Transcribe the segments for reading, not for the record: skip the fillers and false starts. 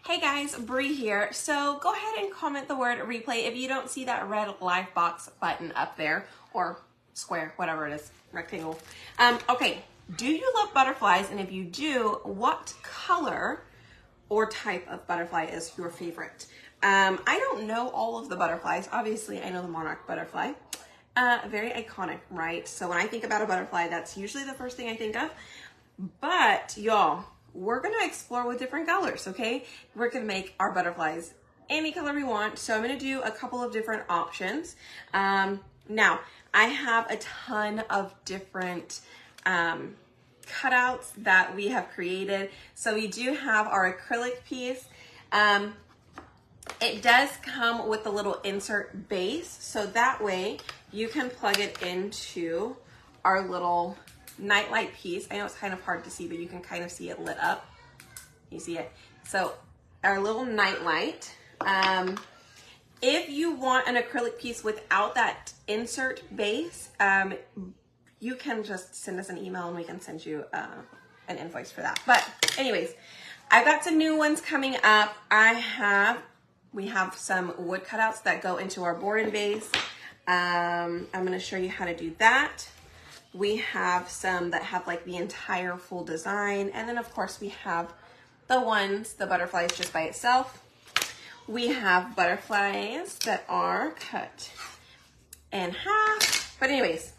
Hey guys, Bree here. So go ahead and comment the word replay if you don't see that red live box button up there, or square, whatever it is, rectangle. Okay, do you love butterflies? And if you do, what color or type of butterfly is your favorite? I don't know all of the butterflies. Obviously, I know the monarch butterfly. Very iconic, right? So when I think about a butterfly, that's usually the first thing I think of. But y'all, we're gonna explore with different colors, okay? We're gonna make our butterflies any color we want. So I'm gonna do a couple of different options. Now, I have a ton of different cutouts that we have created. So we do have our acrylic piece. It does come with a little insert base, so that way you can plug it into our little nightlight piece. I know it's kind of hard to see, but you can kind of see it lit up. You see it? So our little nightlight. If you want an acrylic piece without that insert base, you can just send us an email and we can send you an invoice for that. But anyways, I've got some new ones coming up. We have some wood cutouts that go into our board and base. I'm gonna show you how to do that. We have some that have like the entire full design. And then of course we have the butterflies just by itself. We have butterflies that are cut in half. But anyways,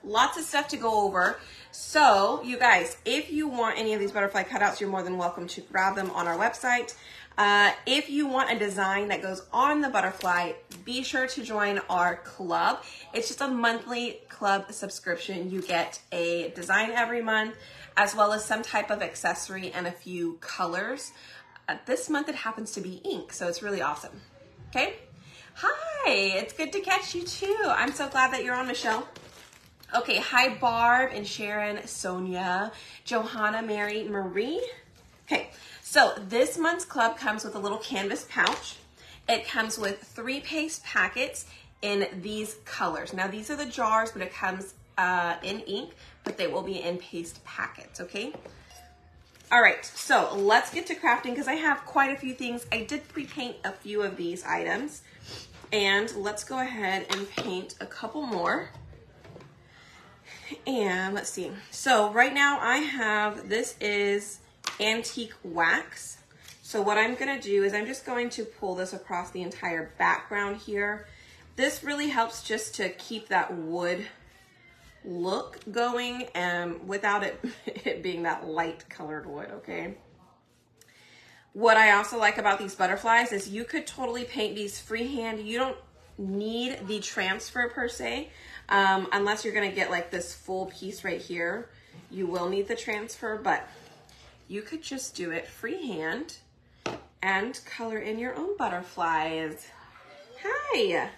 lots of stuff to go over. So you guys, if you want any of these butterfly cutouts, you're more than welcome to grab them on our website. If you want a design that goes on the butterfly, be sure to join our club. It's just a monthly club subscription. You get a design every month, as well as some type of accessory and a few colors. This month it happens to be ink, so it's really awesome. Okay? Hi, it's good to catch you too. I'm so glad that you're on, Michelle. Okay, hi Barb and Sharon, Sonia, Johanna, Mary, Marie. Okay, so this month's club comes with a little canvas pouch. It comes with 3 paste packets in these colors. Now these are the jars, but it comes in ink, but they will be in paste packets, okay? All right, so let's get to crafting because I have quite a few things. I did pre-paint a few of these items, and let's go ahead and paint a couple more. And let's see. So right now I have, this is antique wax. So what I'm gonna do is I'm just going to pull this across the entire background here. This really helps just to keep that wood look going without it being that light colored wood, okay? What I also like about these butterflies is you could totally paint these freehand. You don't need the transfer per se, unless you're gonna get like this full piece right here. You will need the transfer, but you could just do it freehand and color in your own butterflies. Hi.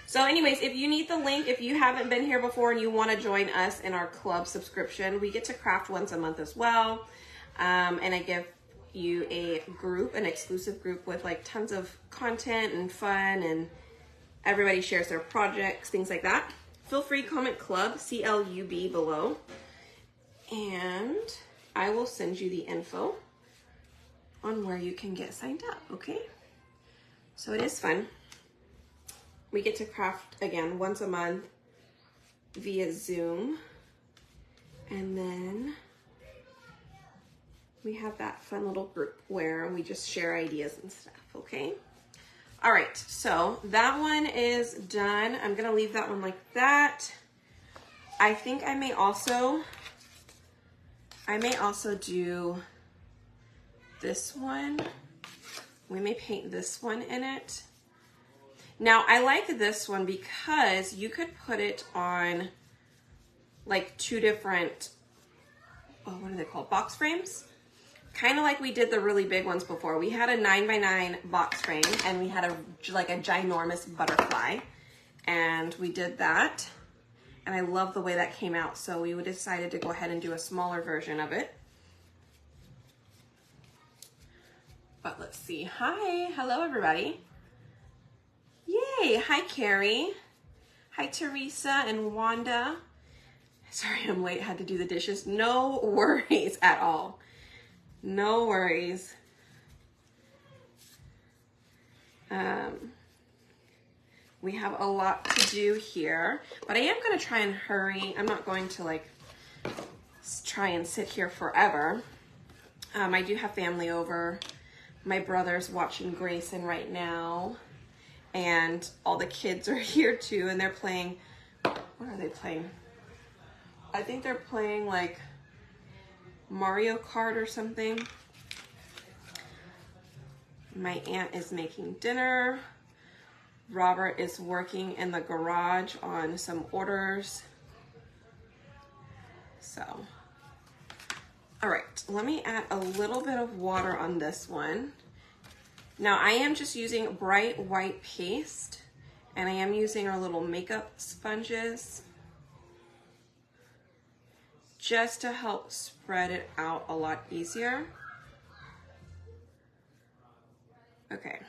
So anyways, if you need the link, if you haven't been here before and you want to join us in our club subscription, we get to craft once a month as well. And I give you a group, an exclusive group with like tons of content and fun, and everybody shares their projects, things like that. Feel free, comment club, CLUB below, and I will send you the info on where you can get signed up, okay? So it is fun. We get to craft, again, once a month via Zoom. And then we have that fun little group where we just share ideas and stuff, okay? All right, so that one is done. I'm gonna leave that one like that. I think I may also do this one. We may paint this one in it. Now, I like this one because you could put it on like 2 different, what are they called? Box frames? Kind of like we did the really big ones before. We had a 9x9 box frame and we had like a ginormous butterfly, and we did that. And I love the way that came out. So we decided to go ahead and do a smaller version of it. But let's see. Hi, hello everybody. Yay, hi Carrie. Hi Teresa and Wanda. Sorry I'm late, had to do the dishes. No worries at all. No worries. We have a lot to do here, but I am going to try and hurry. I'm not going to like try and sit here forever. I do have family over. My brother's watching Grayson right now, and all the kids are here too, and they're playing, what are they playing? I think they're playing like Mario Kart or something. My aunt is making dinner. Robert is working in the garage on some orders. So, all right, let me add a little bit of water on this one. Now I am just using bright white paste, and I am using our little makeup sponges just to help spread it out a lot easier. Okay.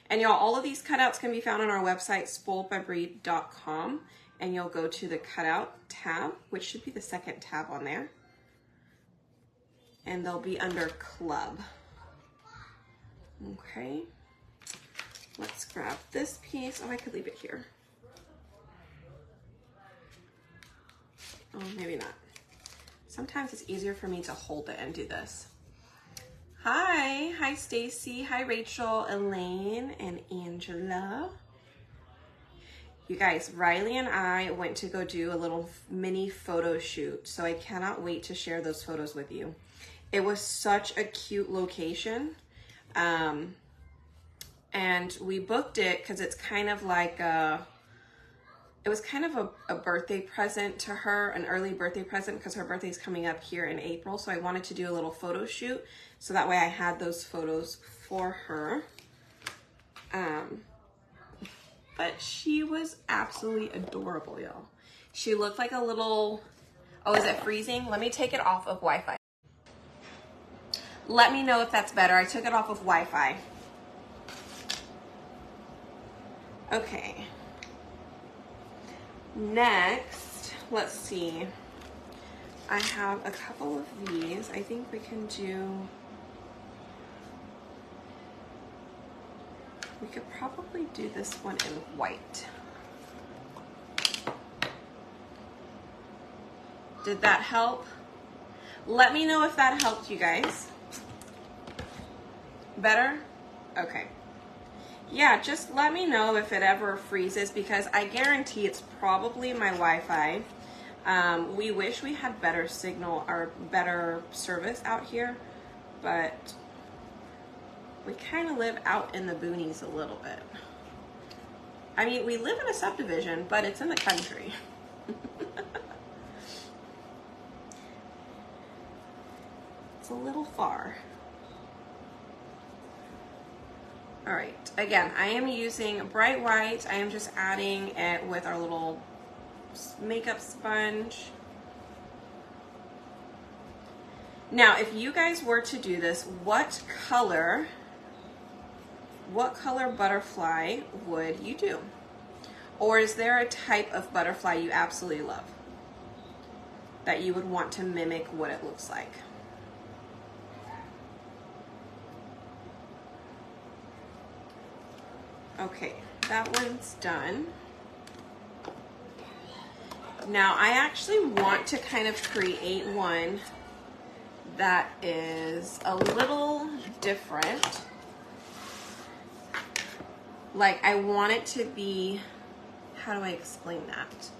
And y'all, all of these cutouts can be found on our website, spoiledbybrie.com, and you'll go to the cutout tab, which should be the second tab on there. And they'll be under club. Okay. Let's grab this piece. Oh, I could leave it here. Oh, maybe not. Sometimes it's easier for me to hold it and do this. Hi Stacy, hi Rachel, Elaine, and Angela. You guys, Riley and I went to go do a little mini photo shoot, so I cannot wait to share those photos with you. It was such a cute location, and we booked it because it's kind of like it was kind of a birthday present to her, an early birthday present, because her birthday's coming up here in April. So I wanted to do a little photo shoot, so that way I had those photos for her. But she was absolutely adorable, y'all. She looked like a little, oh, is it freezing? Let me take it off of Wi-Fi. Let me know if that's better. I took it off of Wi-Fi. Okay. Next, let's see. I have a couple of these. I think we can do, we could probably do this one in white. Did that help? Let me know if that helped you guys. Better? Okay. Yeah, just let me know if it ever freezes, because I guarantee it's probably my Wi-Fi. We wish we had better signal or better service out here, but we kind of live out in the boonies a little bit. I mean, we live in a subdivision, but it's in the country. It's a little far. All right, again, I am using bright white. I am just adding it with our little makeup sponge. Now, if you guys were to do this, what color butterfly would you do? Or is there a type of butterfly you absolutely love that you would want to mimic what it looks like? Okay, that one's done. Now I actually want to kind of create one that is a little different. Like, I want it to be, how do I explain that?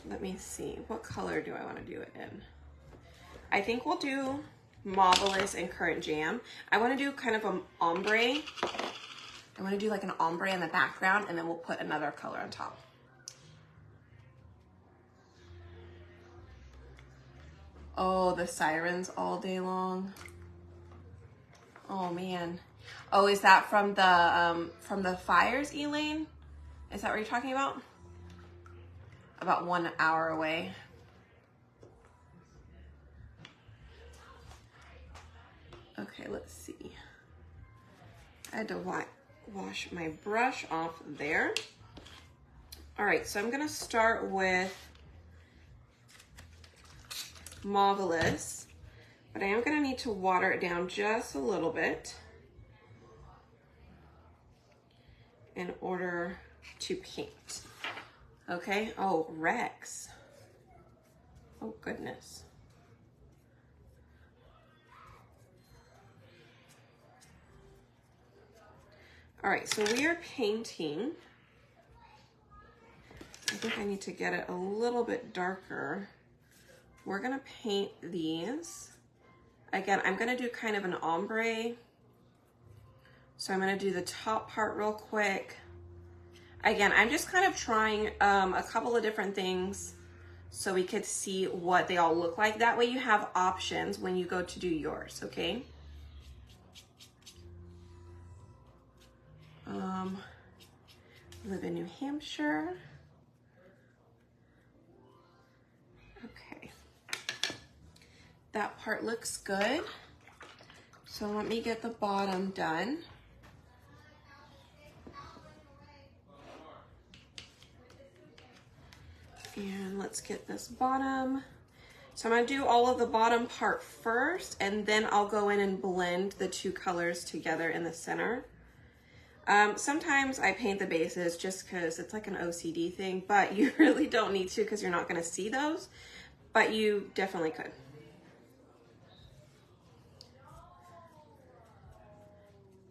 Let me see, what color do I want to do it in? I think we'll do Mauvelous and Currant Jam. I want to do kind of an ombre. I want to do like an ombre in the background, and then we'll put another color on top. Oh, the sirens all day long. Oh man. Oh, is that from the fires, Elaine? Is that what you're talking about? About 1 hour away. Okay, let's see. I had to wash my brush off there. All right, so I'm gonna start with Mauvelous. but I am gonna need to water it down just a little bit in order to paint. Okay, oh, Rex. Oh, goodness. All right, so we are painting. I think I need to get it a little bit darker. We're gonna paint these. Again, I'm gonna do kind of an ombre. So I'm gonna do the top part real quick. Again, I'm just kind of trying a couple of different things so we could see what they all look like. That way you have options when you go to do yours, okay? Live in New Hampshire. Okay. That part looks good. So let me get the bottom done. And let's get this bottom. So I'm gonna do all of the bottom part first, and then I'll go in and blend the two colors together in the center. Sometimes I paint the bases just because it's like an OCD thing, but you really don't need to because you're not gonna see those, but you definitely could.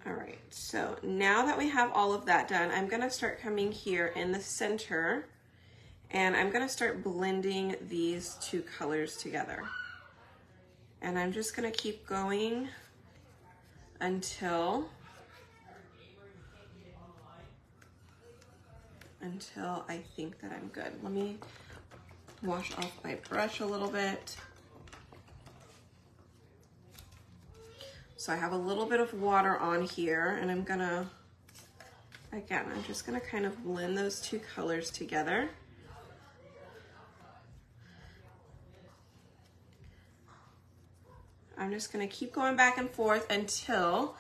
All right, so now that we have all of that done, I'm gonna start coming here in the center, and I'm gonna start blending these two colors together. And I'm just gonna keep going until I think that I'm good. Let me wash off my brush a little bit. So I have a little bit of water on here, and I'm just gonna kind of blend those two colors together. I'm just gonna keep going back and forth until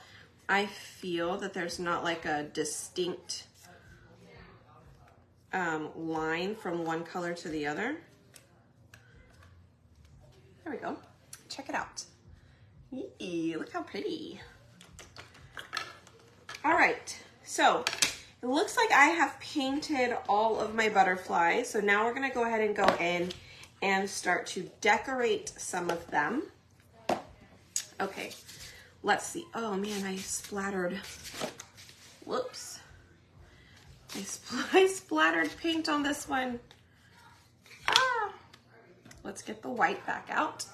I feel that there's not like a distinct line from one color to the other. There we go. Check it out. Yee, look how pretty. All right, so it looks like I have painted all of my butterflies. So now we're gonna go ahead and go in and start to decorate some of them. Okay, let's see. Oh man, I splattered. Whoops. I splattered paint on this one. Ah. Let's get the white back out.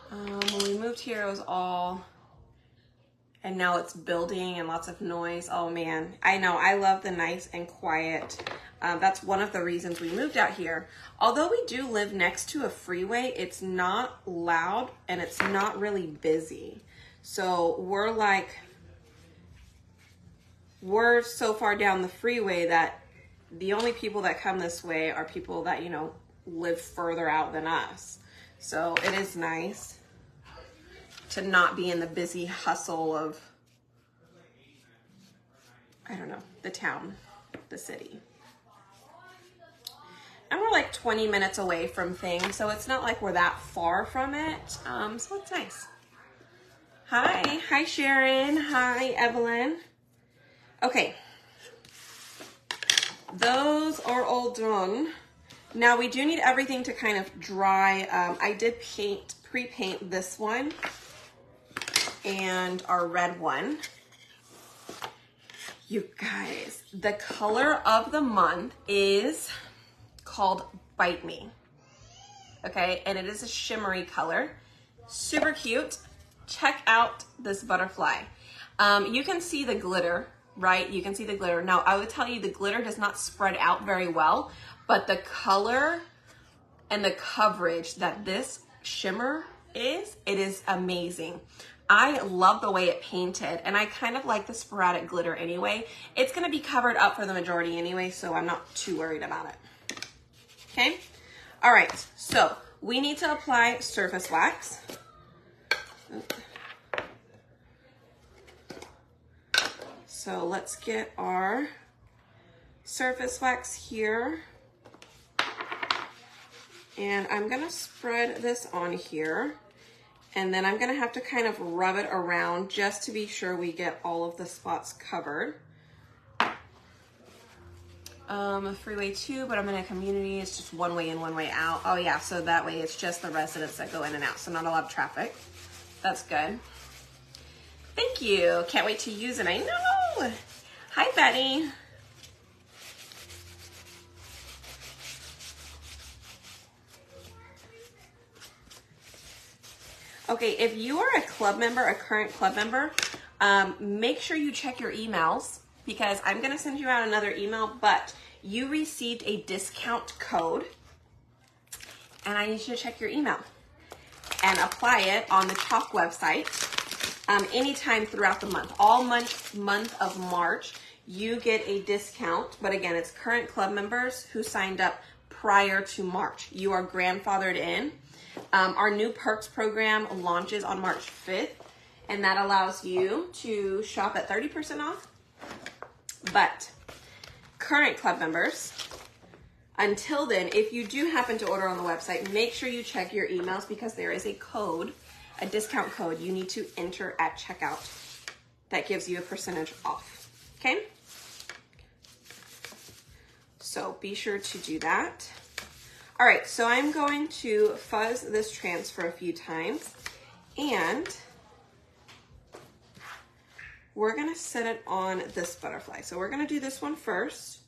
When we moved here, it was all, and now it's building and lots of noise. Oh man, I know, I love the nice and quiet. That's one of the reasons we moved out here. Although we do live next to a freeway, it's not loud and it's not really busy. So we're so far down the freeway that the only people that come this way are people that, you know, live further out than us. So it is nice to not be in the busy hustle of, I don't know, the town, the city. And we're like 20 minutes away from things, so it's not like we're that far from it. So it's nice. Hi Sharon, hi Evelyn. Okay, those are all done. Now we do need everything to kind of dry. I did pre-paint this one and our red one. You guys, the color of the month is called Bite Me. Okay, and it is a shimmery color. Super cute. Check out this butterfly. You can see the glitter, right? You can see the glitter. Now, I would tell you the glitter does not spread out very well, but the color and the coverage that this shimmer is, it is amazing. I love the way it painted, and I kind of like the sporadic glitter anyway. It's gonna be covered up for the majority anyway, so I'm not too worried about it. Okay? All right, so we need to apply surface wax. So let's get our surface wax here. And I'm gonna spread this on here. And then I'm gonna have to kind of rub it around just to be sure we get all of the spots covered. Freeway 2, but I'm in a community. It's just one way in, one way out. Oh yeah, so that way it's just the residents that go in and out, so not a lot of traffic. That's good. Thank you. Can't wait to use it. I know. Hi, Betty. Okay, if you are a club member, a current club member, make sure you check your emails because I'm gonna send you out another email, but you received a discount code and I need you to check your email and apply it on the Chalk website anytime throughout the month. All month of March, you get a discount, but again, it's current club members who signed up prior to March. You are grandfathered in. Our new perks program launches on March 5th, and that allows you to shop at 30% off. But current club members, until then, if you do happen to order on the website, make sure you check your emails because there is a code, a discount code you need to enter at checkout that gives you a percentage off, okay? So be sure to do that. All right, so I'm going to fuzz this transfer a few times and we're gonna set it on this butterfly. So we're gonna do this one first.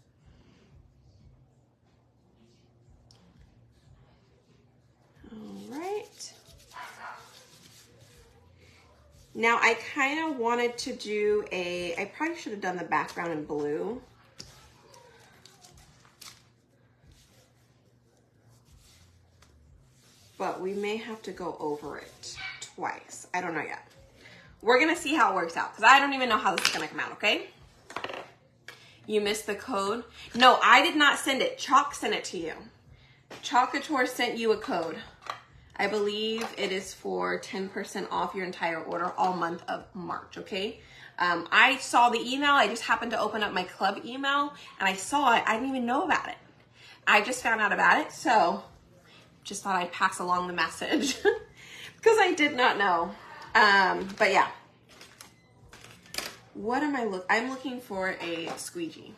All right. Now I kind of wanted to do I probably should have done the background in blue. But we may have to go over it twice. I don't know yet. We're gonna see how it works out because I don't even know how this is gonna come out, okay? You missed the code? No, I did not send it. Chalk sent it to you. Chalk Couture sent you a code. I believe it is for 10% off your entire order all month of March, okay? I saw the email. I just happened to open up my club email and I saw it. I didn't even know about it. I just found out about it, so just thought I'd pass along the message because I did not know. But yeah. What am I'm looking for a squeegee.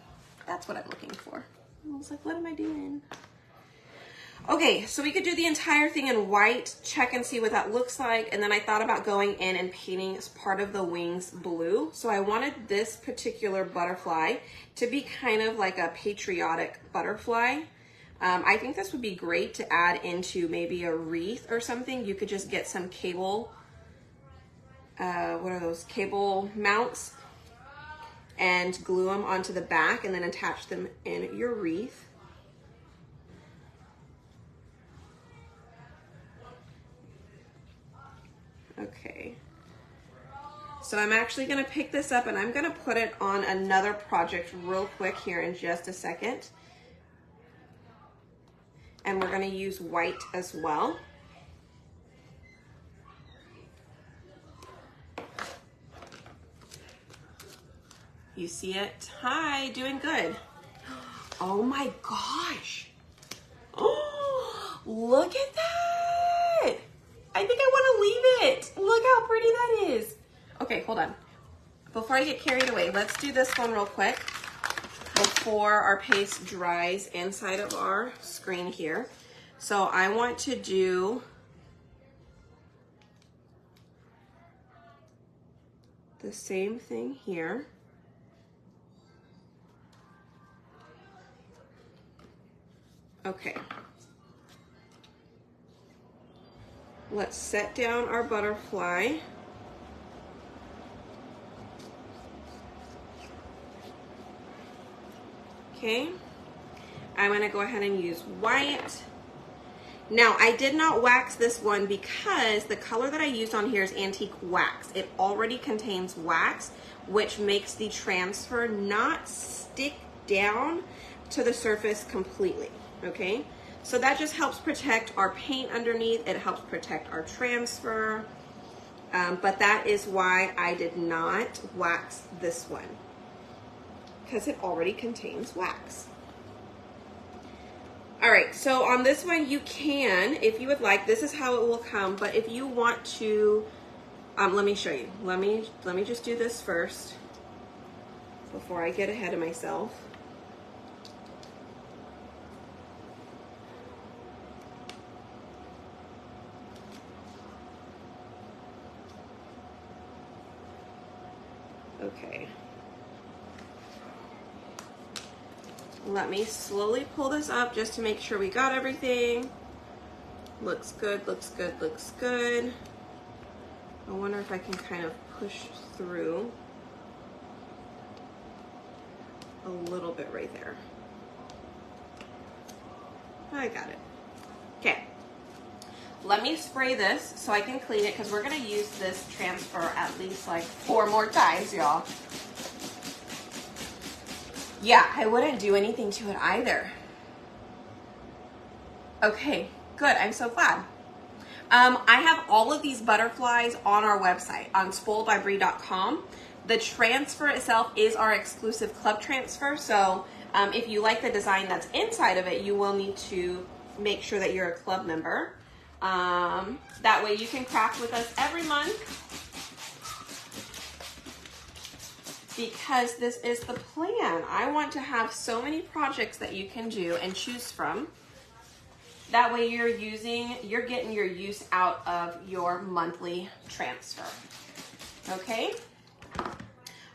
That's what I'm looking for. I was like, what am I doing? Okay, so we could do the entire thing in white, check and see what that looks like. And then I thought about going in and painting as part of the wings blue. So I wanted this particular butterfly to be kind of like a patriotic butterfly. I think this would be great to add into maybe a wreath or something. You could just get some cable, what are those, cable mounts and glue them onto the back and then attach them in your wreath. Okay. So I'm actually gonna pick this up and I'm gonna put it on another project real quick here in just a second. And we're gonna use white as well. You see it? Hi, doing good. Oh my gosh. Oh, look at that. I think I wanna leave it. Look how pretty that is. Okay, hold on. Before I get carried away, let's do this one real quick before our paste dries inside of our screen here. So I want to do the same thing here. Okay. Let's set down our butterfly. Okay, I'm gonna go ahead and use white. Now, I did not wax this one because the color that I used on here is antique wax. It already contains wax, which makes the transfer not stick down to the surface completely, okay? So that just helps protect our paint underneath. It helps protect our transfer, but that is why I did not wax this one, because it already contains wax. All right, so on this one you can, if you would like, this is how it will come, but if you want to, let me show you. Let me just do this first before I get ahead of myself. Okay. Let me slowly pull this up just to make sure we got everything. Looks good, looks good, looks good. I wonder if I can kind of push through a little bit right there. I got it. Okay. Let me spray this so I can clean it because we're going to use this transfer at least like 4 more times, y'all. Yeah, I wouldn't do anything to it either. Okay, good. I'm so glad. I have all of these butterflies on our website on spoiledbybrie.com. The transfer itself is our exclusive club transfer. So if you like the design that's inside of it, you will need to make sure that you're a club member. That way you can craft with us every month, because this is the plan. I want to have so many projects that you can do and choose from. That way you're getting your use out of your monthly transfer. Okay?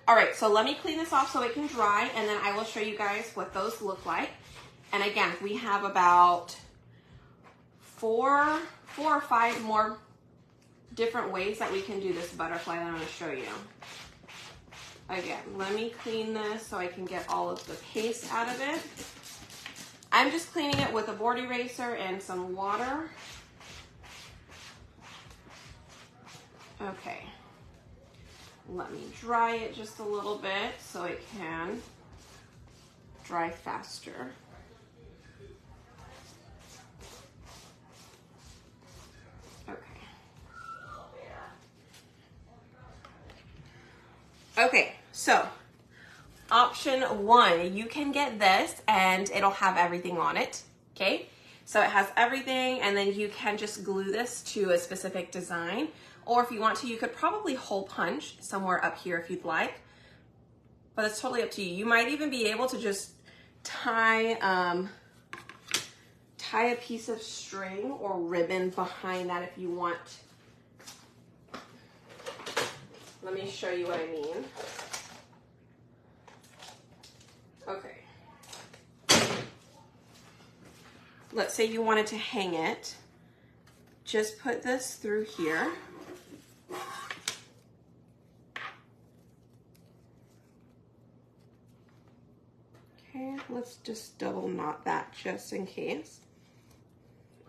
All right, so let me clean this off so it can dry, and then I will show you guys what those look like. And again, we have about four or five more different ways that we can do this butterfly that I'm going to show you. Again, let me clean this so I can get all of the paste out of it. I'm just cleaning it with a board eraser and some water. Okay. Let me dry it just a little bit so it can dry faster. Okay, so option 1, you can get this and it'll have everything on it, okay? So it has everything, and then you can just glue this to a specific design. Or if you want to, you could probably hole punch somewhere up here if you'd like. But it's totally up to you. You might even be able to just tie a piece of string or ribbon behind that if you want. Let me show you what I mean. Okay. Let's say you wanted to hang it. Just put this through here. Okay, let's just double knot that just in case.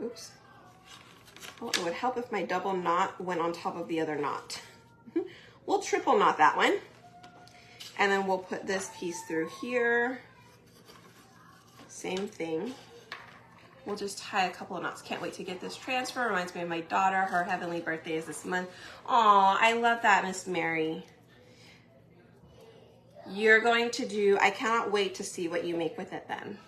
Oops. Well, it would help if my double knot went on top of the other knot. We'll triple knot that one. And then we'll put this piece through here. Same thing. We'll just tie a couple of knots. Can't wait to get this transfer. Reminds me of my daughter. Her heavenly birthday is this month. Aw, I love that, Miss Mary. You're going to do, I cannot wait to see what you make with it then.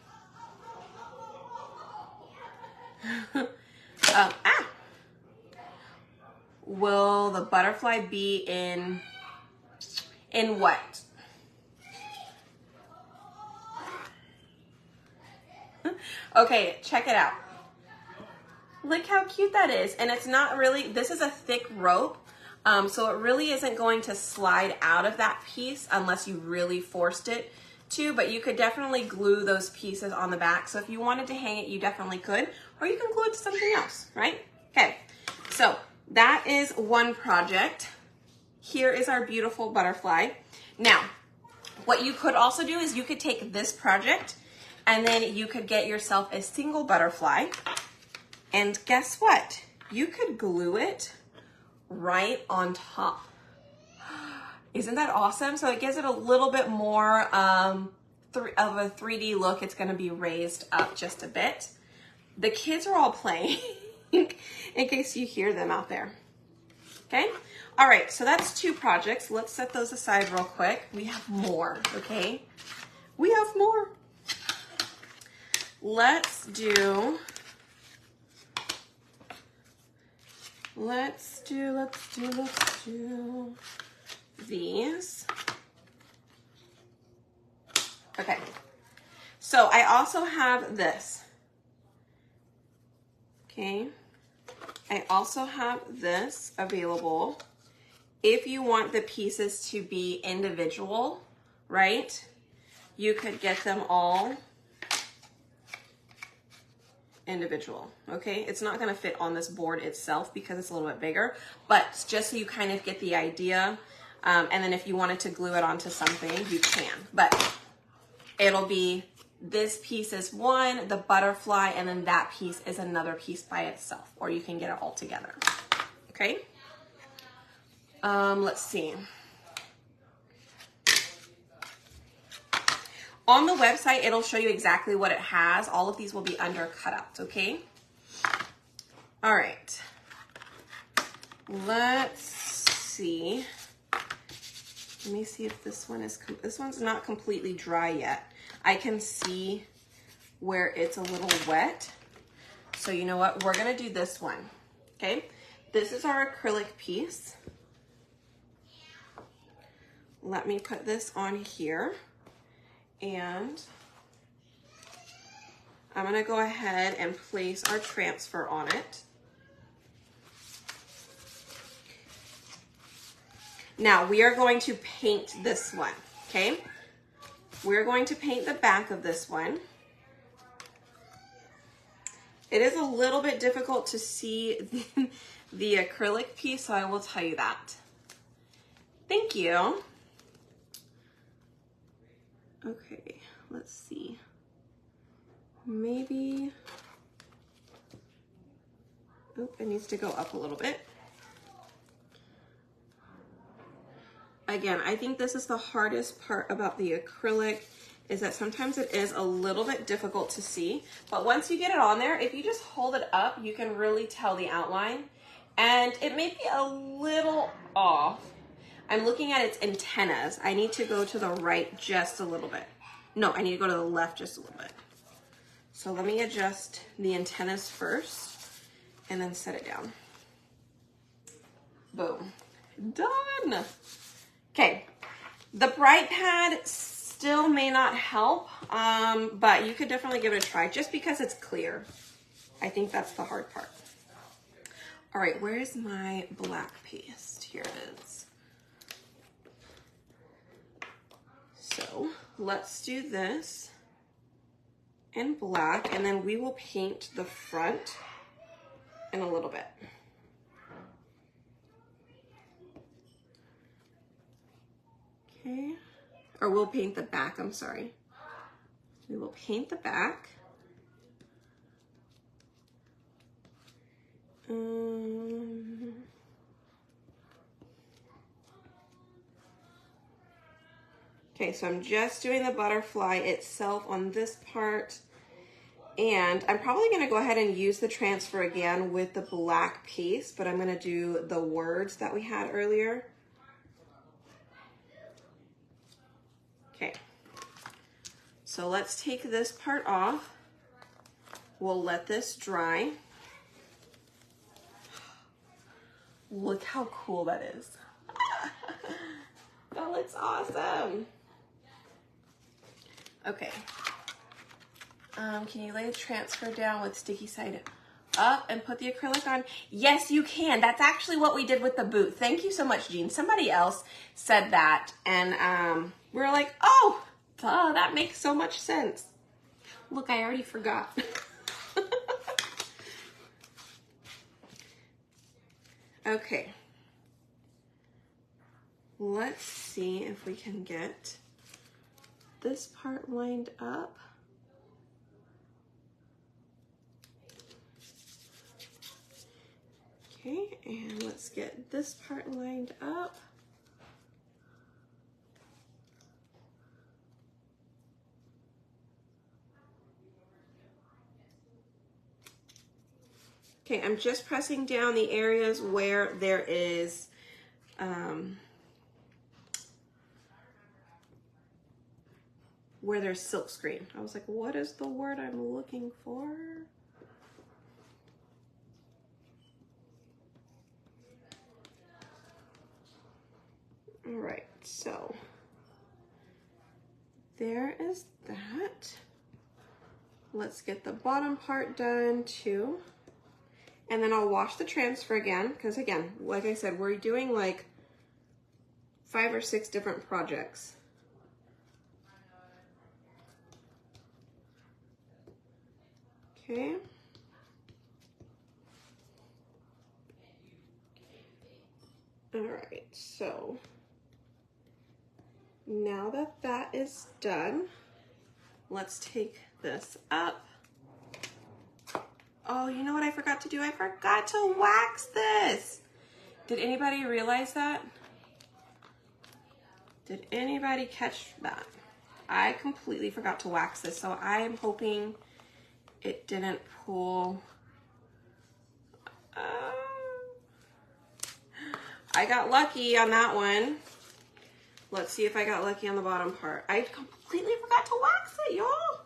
Will the butterfly be in what? Okay, check it out. Look how cute that is. And it's not really, this is a thick rope, so it really isn't going to slide out of that piece unless you really forced it to, but you could definitely glue those pieces on the back. So if you wanted to hang it, you definitely could, or you can glue it to something else, right? Okay, so that is one project. Here is our beautiful butterfly. Now, what you could also do is you could take this project and then you could get yourself a single butterfly. And guess what? You could glue it right on top. Isn't that awesome? So it gives it a little bit more of a 3D look. It's gonna be raised up just a bit. The kids are all playing in case you hear them out there. Okay? All right, so that's 2 projects. Let's set those aside real quick. We have more, okay? We have more. let's do these. Okay, so I also have this. Okay, I also have this available. If you want the pieces to be individual, right? You could get them all individual, okay? It's not gonna fit on this board itself because it's a little bit bigger, but just so you kind of get the idea, and then if you wanted to glue it onto something, you can. But it'll be this piece is one, the butterfly, and then that piece is another piece by itself, or you can get it all together, okay? Let's see. On the website, it'll show you exactly what it has. All of these will be under cutouts, okay? All right. Let's see. Let me see if this one is, this one's not completely dry yet. I can see where it's a little wet. So you know what? We're gonna do this one, okay? This is our acrylic piece. Let me put this on here. And I'm gonna go ahead and place our transfer on it. Now we are going to paint this one, okay? We're going to paint the back of this one. It is a little bit difficult to see the acrylic piece, so I will tell you that. Thank you. Okay, let's see. Maybe, oh, it needs to go up a little bit. Again, I think this is the hardest part about the acrylic, is that sometimes it is a little bit difficult to see, but once you get it on there, if you just hold it up, you can really tell the outline, and it may be a little off. I'm looking at its antennas. I need to go to the right just a little bit. No, I need to go to the left just a little bit. So let me adjust the antennas first and then set it down. Boom. Done. Okay, the bright pad still may not help, but you could definitely give it a try just because it's clear. I think that's the hard part. All right, where's my black paste? Here it is. So let's do this in black, and then we will paint the front in a little bit. Okay, or we'll paint the back, I'm sorry. We will paint the back. Okay, so I'm just doing the butterfly itself on this part, and I'm probably gonna go ahead and use the transfer again with the black paste, but I'm gonna do the words that we had earlier. Okay, so let's take this part off. We'll let this dry. Look how cool that is. That looks awesome. Okay. Can you lay the transfer down with sticky side up and put the acrylic on? Yes, you can. That's actually what we did with the boot. Thank you so much, Jean. Somebody else said that, and we were like, oh, duh, that makes so much sense. Look, I already forgot. Okay. Let's see if we can get this part lined up. Okay, and let's get this part lined up. Okay, I'm just pressing down the areas where there is where there's silk screen. I was like, what is the word I'm looking for? All right, so there is that. Let's get the bottom part done too. And then I'll wash the transfer again, because again, like I said, we're doing like 5 or 6 different projects. Okay. All right, so now that that is done, let's take this up. Oh, you know what I forgot to do? I forgot to wax this. Did anybody realize that? Did anybody catch that? I completely forgot to wax this, so I am hoping it didn't pull. I got lucky on that one. Let's see if I got lucky on the bottom part. I completely forgot to wax it, y'all.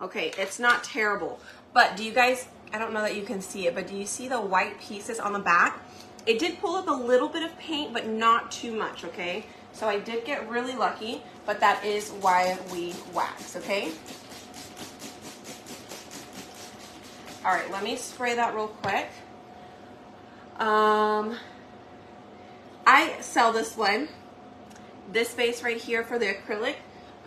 Okay, it's not terrible, but do you guys, I don't know that you can see it, but do you see the white pieces on the back? It did pull up a little bit of paint, but not too much, okay? So I did get really lucky, but that is why we wax, okay? All right, let me spray that real quick. I sell this one, this base right here for the acrylic.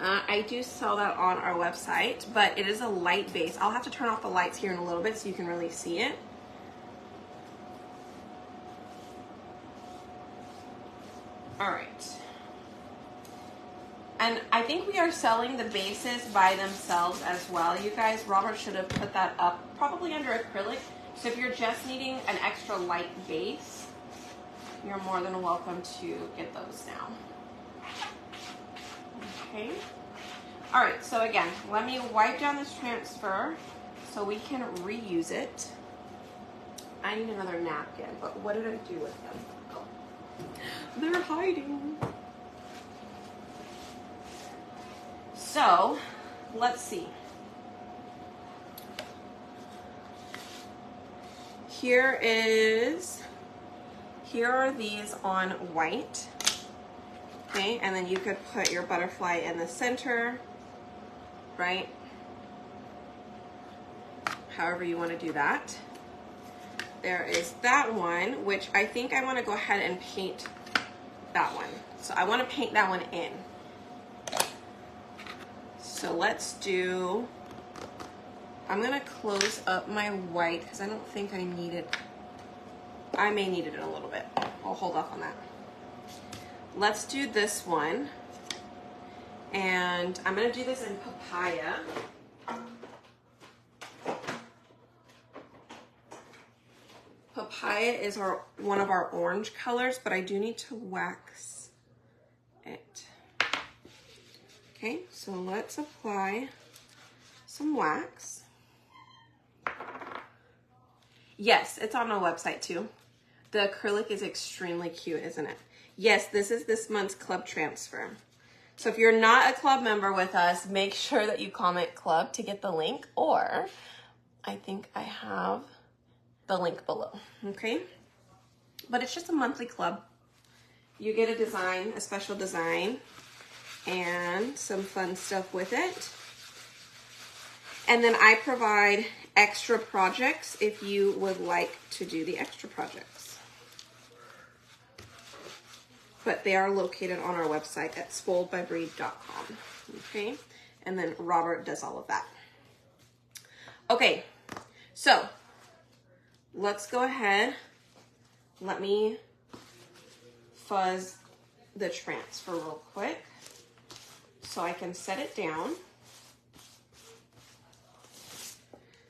I do sell that on our website, but it is a light base. I'll have to turn off the lights here in a little bit so you can really see it. All right. And I think we are selling the bases by themselves as well, you guys. Robert should have put that up probably under acrylic. So if you're just needing an extra light base, you're more than welcome to get those now. Okay. All right, so again, let me wipe down this transfer so we can reuse it. I need another napkin, but what did I do with them? Oh, they're hiding. So, let's see. Here are these on white. Okay, and then you could put your butterfly in the center, right? However you want to do that. There is that one, which I think I want to go ahead and paint that one. So I want to paint that one in. So let's do, I'm going to close up my white because I don't think I need it. I may need it in a little bit. I'll hold off on that. Let's do this one. And I'm going to do this in papaya. Papaya is one of our orange colors, but I do need to wax it. Okay, so let's apply some wax. Yes, it's on our website too. The acrylic is extremely cute, isn't it? Yes, this is this month's club transfer. So if you're not a club member with us, make sure that you comment club to get the link, or I think I have the link below, okay? But it's just a monthly club. You get a design, a special design, and some fun stuff with it. And then I provide extra projects if you would like to do the extra projects. But they are located on our website at spoiledbybreed.com, okay? And then Robert does all of that. Okay, so let's go ahead. Let me fuzz the transfer real quick so I can set it down.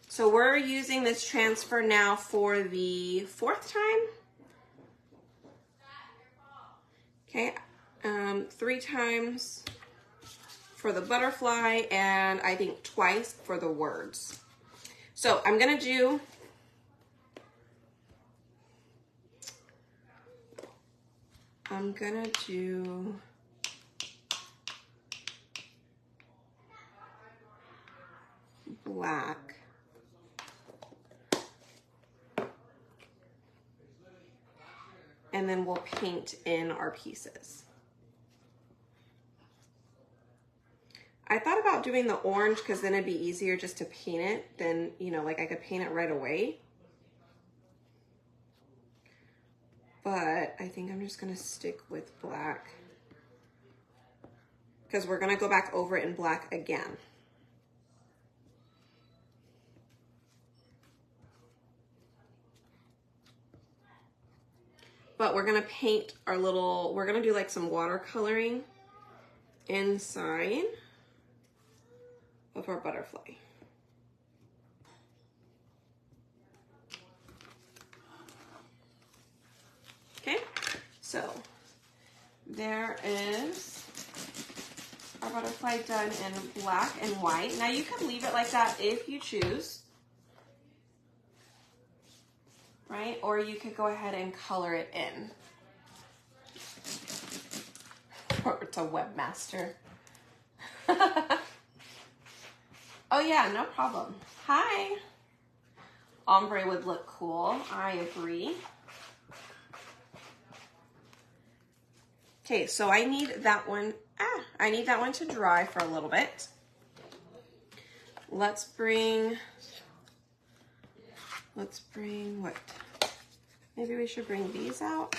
So we're using this transfer now for the 4th time. Okay, 3 times for the butterfly, and I think twice for the words. So I'm gonna do I'm gonna do black. And then we'll paint in our pieces. I thought about doing the orange because then it'd be easier just to paint it than, you know, like I could paint it right away. But I think I'm just gonna stick with black because we're gonna go back over it in black again. But we're gonna paint our little, we're gonna do like some watercoloring inside of our butterfly. Okay, so there is our butterfly done in black and white. Now you can leave it like that if you choose, right? Or you could go ahead and color it in. It's a webmaster. Oh yeah, no problem. Hi. Ombre would look cool. I agree. Okay, so I need that one. I need that one to dry for a little bit. Let's bring what? Maybe we should bring these out.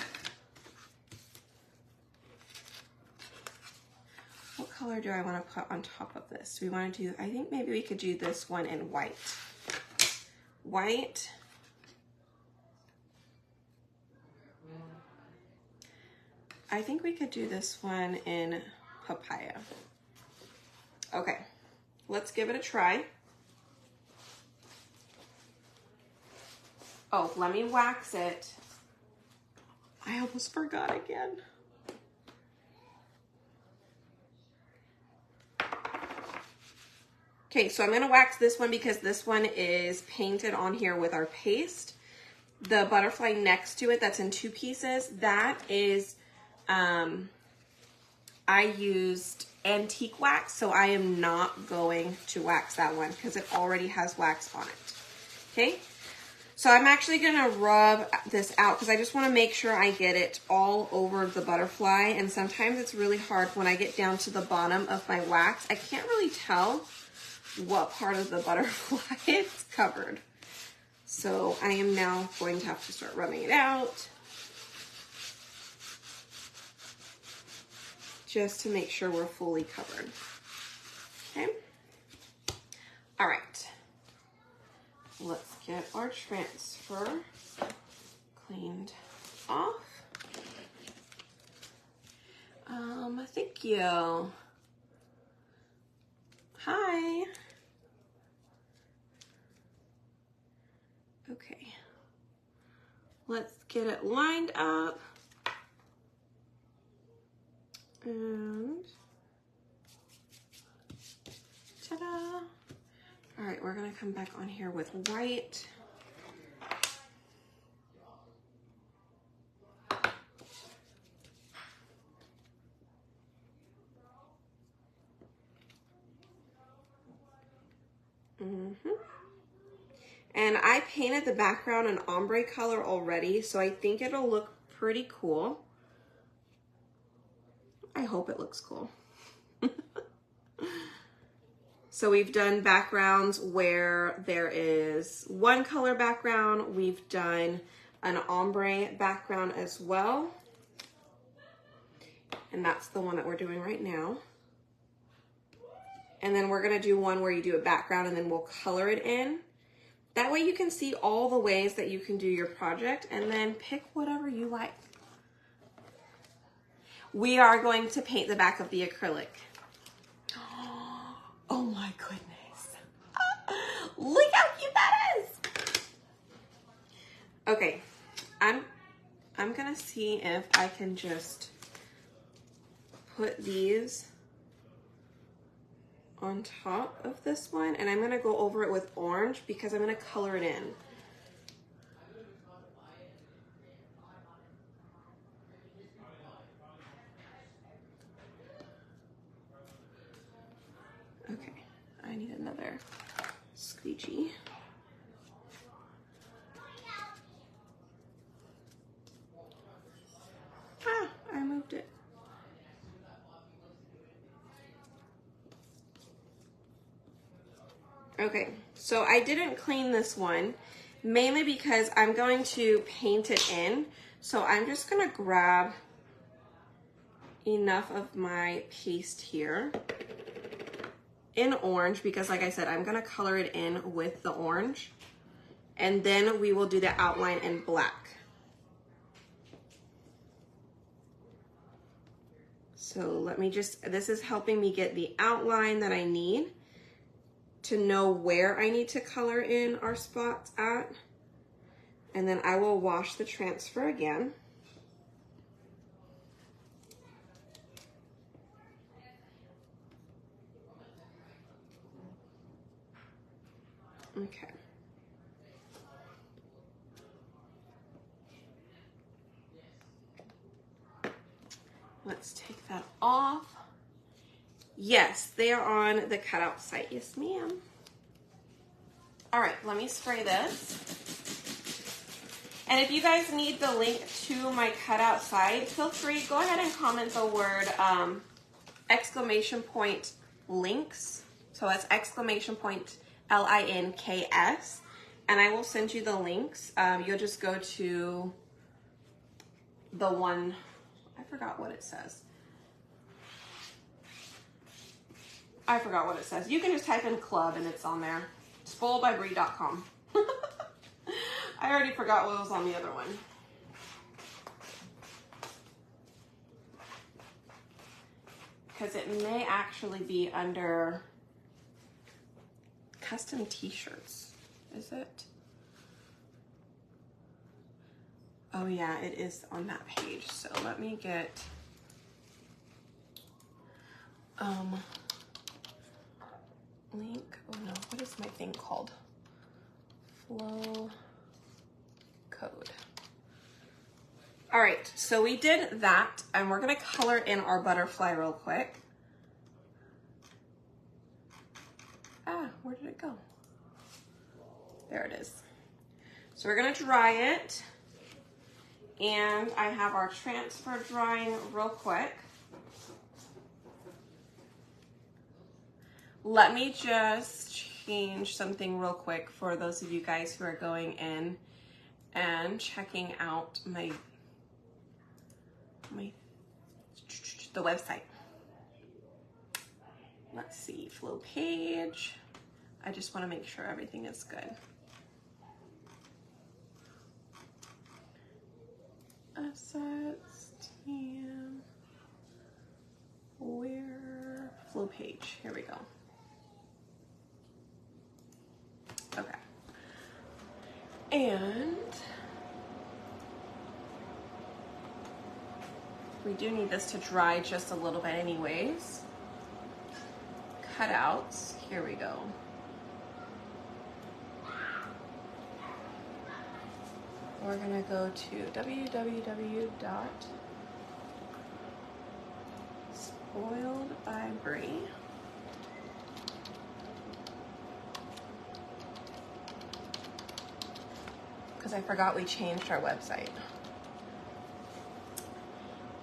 What color do I want to put on top of this? Do we want to do, I think maybe we could do this one in white. White. I think we could do this one in papaya. Okay, let's give it a try. Oh, let me wax it. I almost forgot again. Okay, so I'm gonna wax this one because this one is painted on here with our paste. The butterfly next to it that's in 2 pieces, that is, I used antique wax, so I am not going to wax that one because it already has wax on it. Okay, so I'm actually gonna rub this out because I just wanna make sure I get it all over the butterfly, and sometimes it's really hard when I get down to the bottom of my wax. I can't really tell what part of the butterfly it's covered. So I am now going to have to start rubbing it out just to make sure we're fully covered. Okay. All right. Let's get our transfer cleaned off. Thank you. Hi. Okay. Let's get it lined up. And ta-da. All right, we're gonna come back on here with white. And I painted the background an ombre color already, so I think it'll look pretty cool. I hope it looks cool. So we've done backgrounds where there is one color background. We've done an ombre background as well. And that's the one that we're doing right now. And then we're gonna do one where you do a background and then we'll color it in. That way you can see all the ways that you can do your project and then pick whatever you like. We are going to paint the back of the acrylic. Oh my goodness. Look how cute that is. Okay, I'm gonna see if I can just put these on top of this one, and I'm gonna go over it with orange because I'm gonna color it in. Okay, so I didn't clean this one, mainly because I'm going to paint it in. So I'm just gonna grab enough of my paste here in orange, because like I said, I'm gonna color it in with the orange, and then we will do the outline in black. So let me just, this is helping me get the outline that I need to know where I need to color in our spots at. And then I will wash the transfer again. Okay. Let's take that off. Yes, they are on the cutout site. Yes, ma'am. All right, let me spray this. And if you guys need the link to my cutout site, feel free, go ahead and comment the word !links. So that's ! LINKS. And I will send you the links. You'll just go to the one, I forgot what it says. I forgot what it says. You can just type in club and it's on there. Spoiledbybrie.com. I already forgot what was on the other one. Because it may actually be under custom t-shirts. Is it? Oh yeah, it is on that page. So let me get link. Oh no, what is my thing called? Flow code. All right, so we did that, and we're gonna color in our butterfly real quick. Ah, where did it go? There it is. So we're gonna dry it, and I have our transfer drying real quick. Let me just change something real quick for those of you guys who are going in and checking out the website. Let's see, flow page. I just want to make sure everything is good. Assets, TM, where, flow page, here we go. Okay. And we do need this to dry just a little bit anyways. Cutouts, here we go. We're gonna go to www.spoiledbybrie. Because I forgot we changed our website.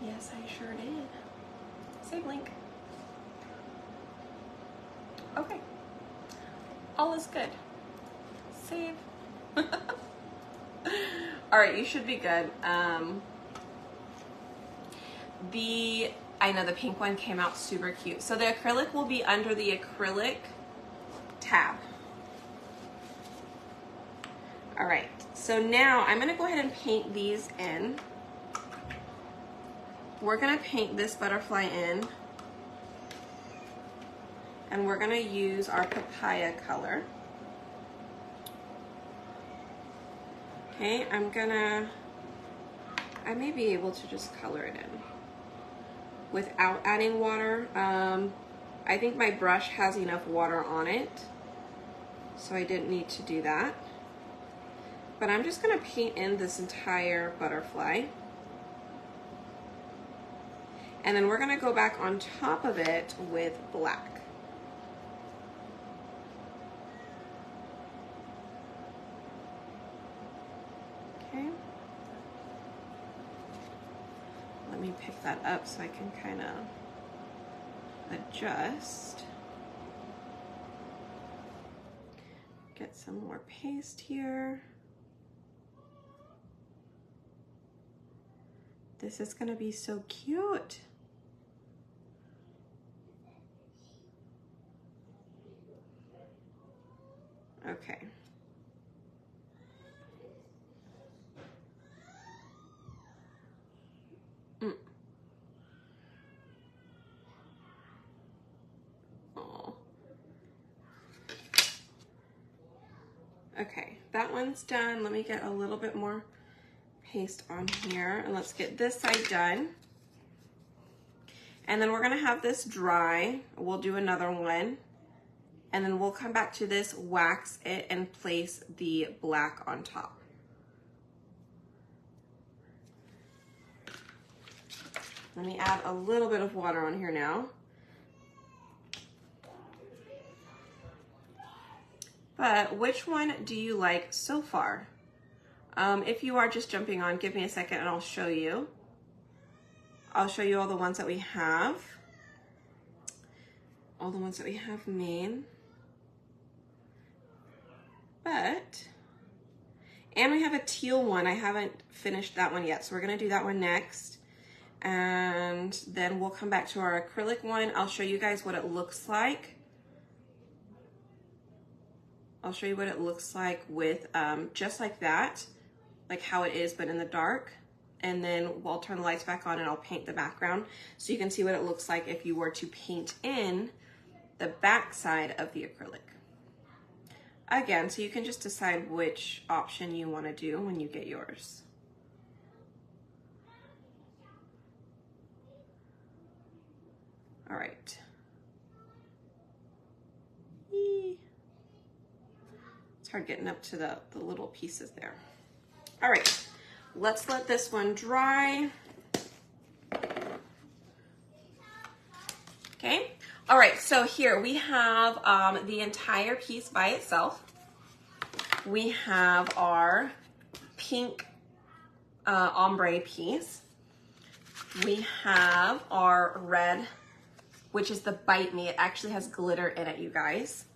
Yes, I sure did. Save link. Okay. All is good. Save. All right, you should be good. I know the pink one came out super cute. So the acrylic will be under the acrylic tab. All right, so now I'm gonna go ahead and paint these in. We're gonna paint this butterfly in, and we're gonna use our papaya color. Okay, I may be able to just color it in without adding water. I think my brush has enough water on it, so I didn't need to do that. But I'm just gonna paint in this entire butterfly. And then we're gonna go back on top of it with black. Okay. Let me pick that up so I can kind of adjust. Get some more paste here. This is gonna be so cute. Okay. Oh. Okay, that one's done. Let me get a little bit more paste on here, and let's get this side done. And then we're gonna have this dry. We'll do another one. And then we'll come back to this, wax it, and place the black on top. Let me add a little bit of water on here now. But which one do you like so far? If you are just jumping on, give me a second and I'll show you. I'll show you all the ones that we have. All the ones that we have made. And we have a teal one. I haven't finished that one yet, so we're gonna do that one next. And then we'll come back to our acrylic one. I'll show you guys what it looks like. I'll show you what it looks like with just like that, like how it is, but in the dark. And then we'll turn the lights back on and I'll paint the background so you can see what it looks like if you were to paint in the back side of the acrylic. Again, so you can just decide which option you want to do when you get yours. All right. It's hard getting up to the little pieces there. All right, let's let this one dry. Okay. All right, so here we have the entire piece by itself. We have our pink ombre piece. We have our red, which is the Bite Me. It actually has glitter in it, you guys.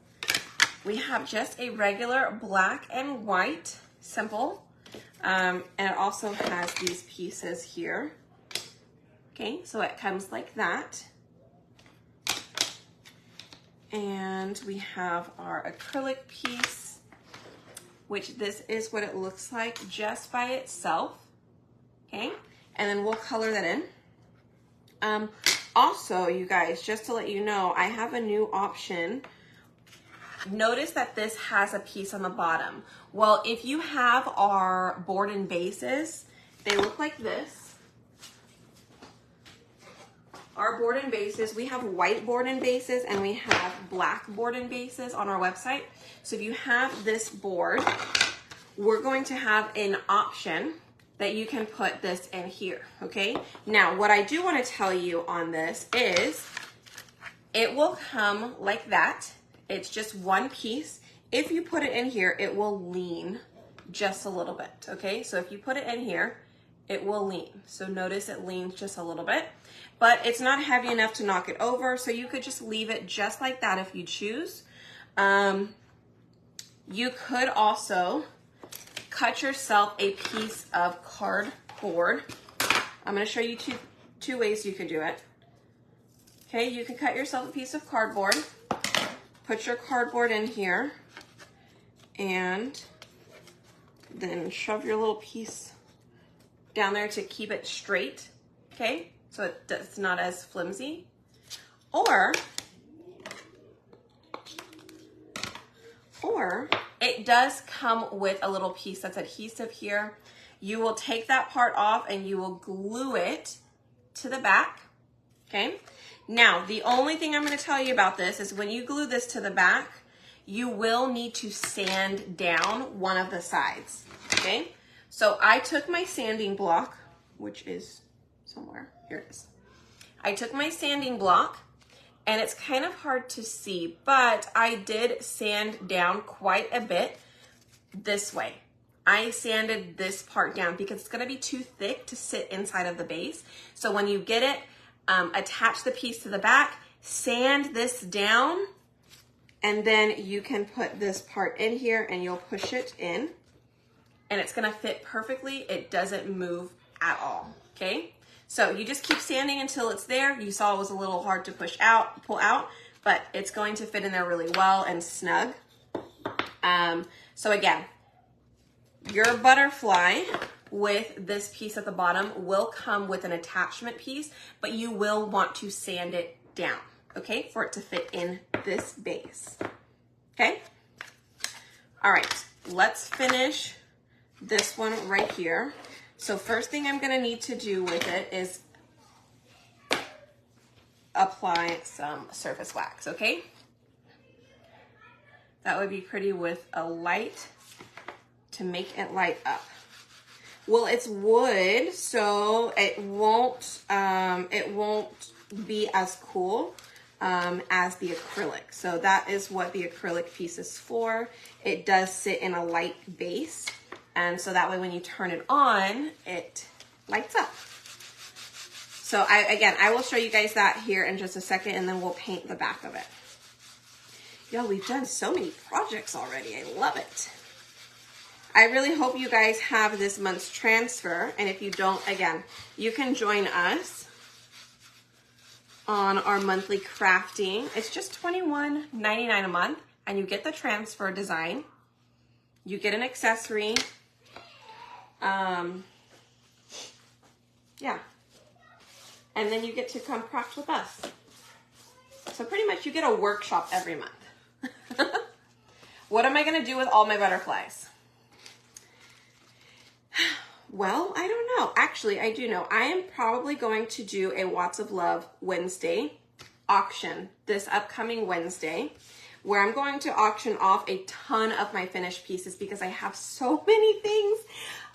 We have just a regular black and white, simple. And it also has these pieces here. Okay, so it comes like that. And we have our acrylic piece, which this is what it looks like just by itself. Okay, and then we'll color that in. Also, you guys, just to let you know, I have a new option. Notice that this has a piece on the bottom. Well, if you have our board and bases, they look like this. Our board and bases, we have white board and bases and we have black board and bases on our website. So if you have this board, we're going to have an option that you can put this in here, okay? Now, what I do want to tell you on this is it will come like that. It's just one piece. If you put it in here, it will lean just a little bit, okay? So if you put it in here, it will lean. So notice it leans just a little bit, but it's not heavy enough to knock it over, so you could just leave it just like that if you choose. You could also cut yourself a piece of cardboard. I'm gonna show you two ways you could do it. Okay, you can cut yourself a piece of cardboard, put your cardboard in here, and then shove your little piece down there to keep it straight, okay? So it's not as flimsy. Or it does come with a little piece that's adhesive here. You will take that part off and you will glue it to the back, okay? Now, the only thing I'm gonna tell you about this is when you glue this to the back, you will need to sand down one of the sides, okay? So I took my sanding block, which is somewhere, here it is. I took my sanding block, and it's kind of hard to see, but I did sand down quite a bit this way. I sanded this part down because it's gonna be too thick to sit inside of the base. So when you get it, attach the piece to the back, sand this down, And then you can put this part in here and you'll push it in and it's gonna fit perfectly. It doesn't move at all, okay? So you just keep sanding until it's there. You saw it was a little hard to pull out, but it's going to fit in there really well and snug. So again, your butterfly with this piece at the bottom will come with an attachment piece, but you will want to sand it down, okay, for it to fit in this base, okay? All right, let's finish this one right here. So first thing I'm gonna need to do with it is apply some surface wax, okay? That would be pretty with a light to make it light up. Well, it's wood, so it won't be as cool as the acrylic. So that is what the acrylic piece is for. It does sit in a light base, and so that way when you turn it on, it lights up. So I will show you guys that here in just a second, and then we'll paint the back of it. Yo, we've done so many projects already. I love it. I really hope you guys have this month's transfer, and if you don't, again, you can join us on our monthly crafting. It's just $21.99 a month, and you get the transfer design. You get an accessory. Yeah. And then you get to come craft with us. So pretty much you get a workshop every month. What am I gonna do with all my butterflies? Well, I don't know. Actually, I do know. I am probably going to do a Watts of Love Wednesday auction this upcoming Wednesday, where I'm going to auction off a ton of my finished pieces because I have so many things.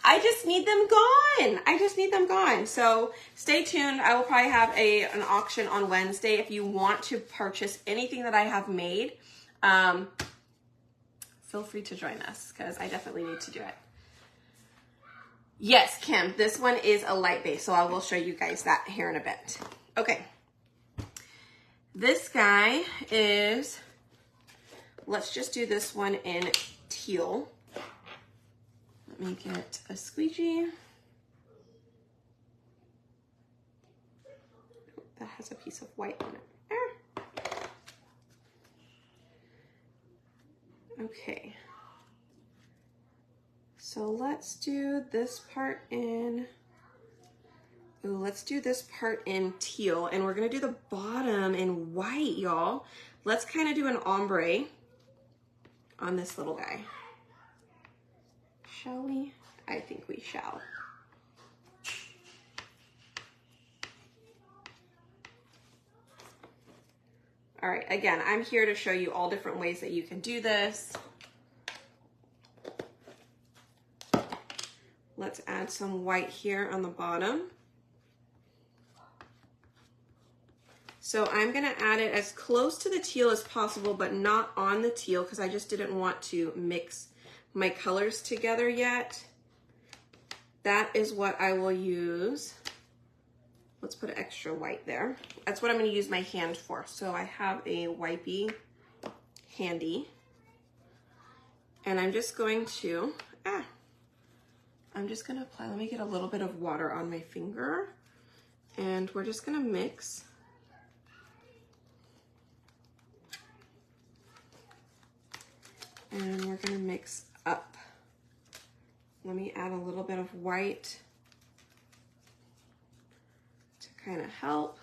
I just need them gone. I just need them gone. So stay tuned. I will probably have an auction on Wednesday. If you want to purchase anything that I have made, feel free to join us because I definitely need to do it. Yes, Kim, this one is a light base, so I will show you guys that here in a bit. Okay. This guy is, let's just do this one in teal. Let me get a squeegee. That has a piece of white on it. Okay. So let's do this part in, let's do this part in teal, and we're gonna do the bottom in white, y'all. Let's kind of do an ombre on this little guy. Shall we? I think we shall. All right, again, I'm here to show you all different ways that you can do this. Let's add some white here on the bottom. So I'm gonna add it as close to the teal as possible, but not on the teal because I just didn't want to mix my colors together yet. That is what I will use. Let's put extra white there. That's what I'm gonna use my hand for. So I have a wipey handy, and I'm just going to, apply, let me get a little bit of water on my finger, and we're just gonna mix. And we're gonna mix up. Let me add a little bit of white to kind of help.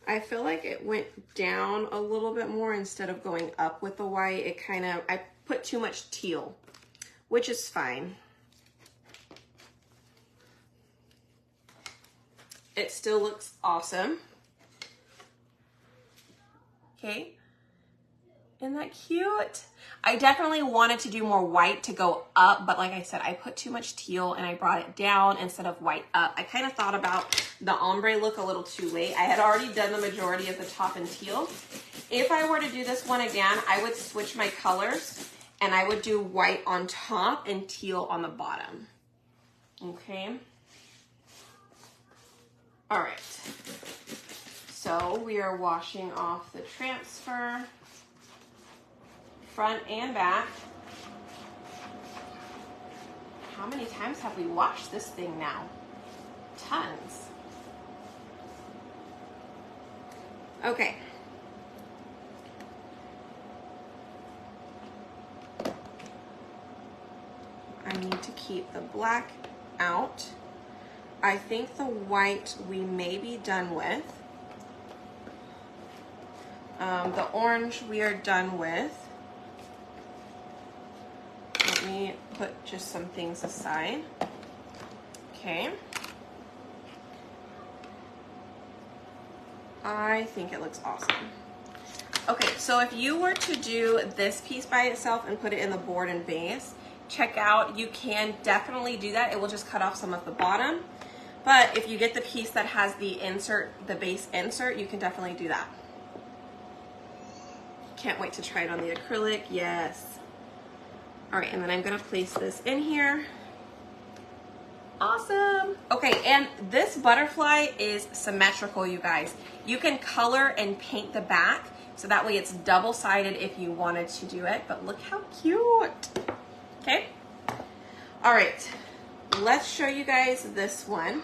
I feel like it went down a little bit more instead of going up with the white. It kind of, I put too much teal, which is fine. It still looks awesome. Okay, isn't that cute? I definitely wanted to do more white to go up, but like I said, I put too much teal and I brought it down instead of white up. I kind of thought about the ombre look a little too late. I had already done the majority of the top in teal. If I were to do this one again, I would switch my colors and I would do white on top and teal on the bottom. Okay. All right. So we are washing off the transfer, front and back. How many times have we washed this thing now? Tons. Okay. I need to keep the black out. I think the white we may be done with. The orange we are done with. Let me put just some things aside. Okay. I think it looks awesome. Okay, so if you were to do this piece by itself and put it in the board and base, check out, you can definitely do that. It will just cut off some of the bottom. But if you get the piece that has the insert, the base insert, you can definitely do that. Can't wait to try it on the acrylic, yes. All right, and then I'm gonna place this in here. Awesome. Okay, and this butterfly is symmetrical, you guys. You can color and paint the back, so that way it's double-sided if you wanted to do it, but look how cute. Okay. All right, let's show you guys this one,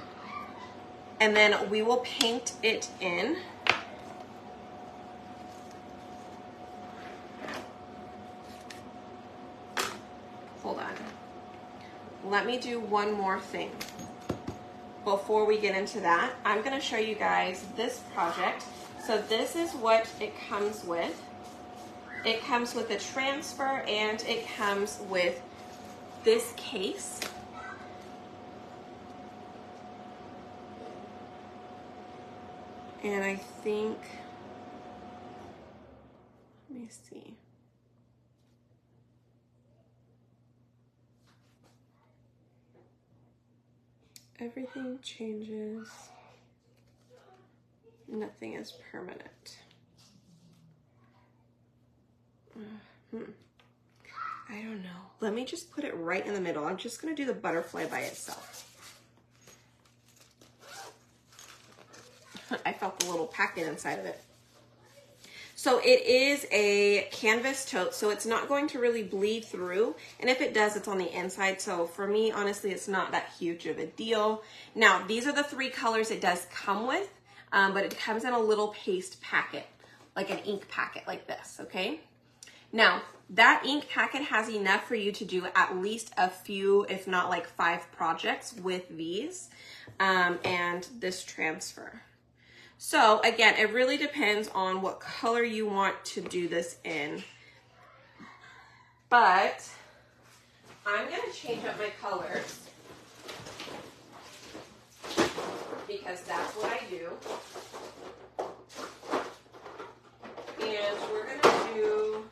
and then we will paint it in. Hold on. Let me do one more thing. Before we get into that, I'm gonna show you guys this project. So this is what it comes with. It comes with a transfer and it comes with this case. And I think, let me see. Everything changes. Nothing is permanent. I don't know. Let me just put it right in the middle. I'm just gonna do the butterfly by itself. I felt the little packet inside of it. So it is a canvas tote, so it's not going to really bleed through. And if it does, it's on the inside. So for me, honestly, it's not that huge of a deal. Now, these are the 3 colors it does come with, but it comes in a little paste packet, like an ink packet like this, okay? Now, that ink packet has enough for you to do at least a few, if not like 5 projects with these and this transfer. So again, it really depends on what color you want to do this in. But I'm gonna change up my colors because that's what I do. And we're gonna do,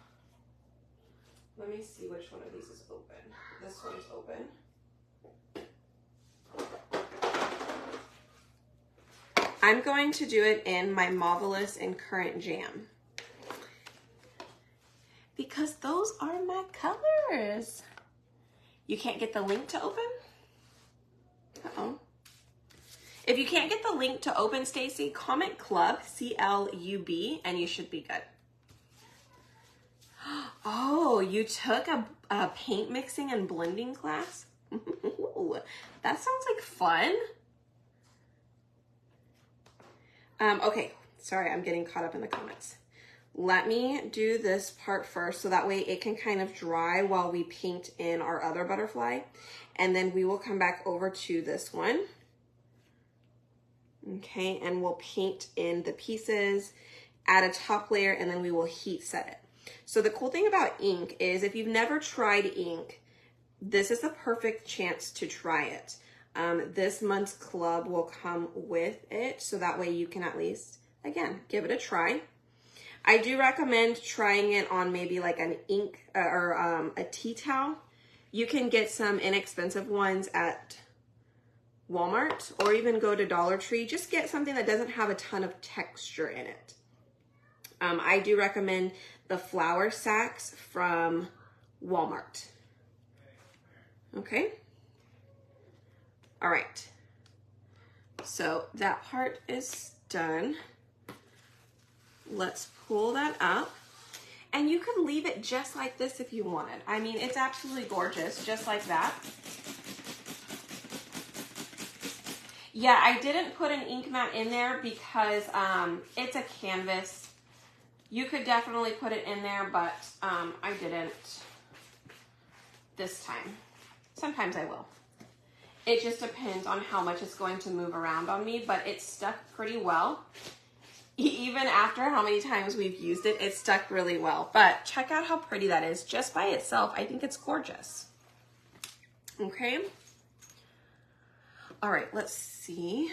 let me see which one of these is open. This one's open. I'm going to do it in my Marvelous and Current Jam because those are my colors. You can't get the link to open? Uh-oh. If you can't get the link to open, Stacy, comment club, C-L-U-B, and you should be good. Oh, you took a paint mixing and blending class? Ooh, that sounds like fun. Okay, sorry, I'm getting caught up in the comments. Let me do this part first so that way it can kind of dry while we paint in our other butterfly. And then we will come back over to this one. Okay, and we'll paint in the pieces, add a top layer, and then we will heat set it. So the cool thing about ink is if you've never tried ink, this is a perfect chance to try it. This month's club will come with it, so that way you can at least, again, give it a try. I do recommend trying it on maybe like an ink or a tea towel. You can get some inexpensive ones at Walmart or even go to Dollar Tree. Just get something that doesn't have a ton of texture in it. I do recommend the flour sacks from Walmart. Okay. All right. So that part is done. Let's pull that up. And you could leave it just like this if you wanted. I mean, it's absolutely gorgeous, just like that. Yeah, I didn't put an ink mat in there because it's a canvas. You could definitely put it in there, but I didn't this time. Sometimes I will. It just depends on how much it's going to move around on me, but it stuck pretty well. Even after how many times we've used it, it stuck really well. But check out how pretty that is. Just by itself, I think it's gorgeous. Okay. All right, let's see.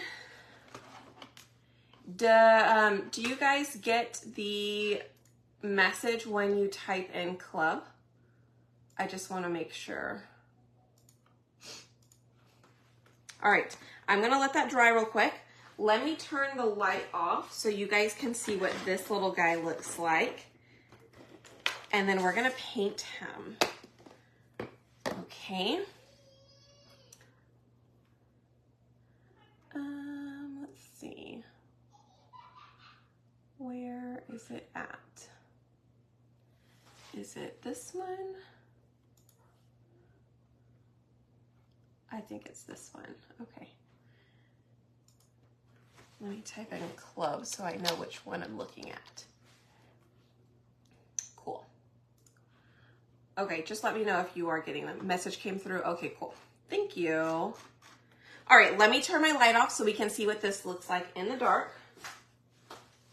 Do you guys get the message when you type in club? I just want to make sure. All right, I'm gonna let that dry real quick. Let me turn the light off so you guys can see what this little guy looks like. And then we're gonna paint him. Okay. Let's see. Where is it at? Is it this one? I think it's this one. Okay. Let me type in club so I know which one I'm looking at. Cool. Okay, just let me know if you are getting the message came through. Okay, cool. Thank you. All right, let me turn my light off so we can see what this looks like in the dark.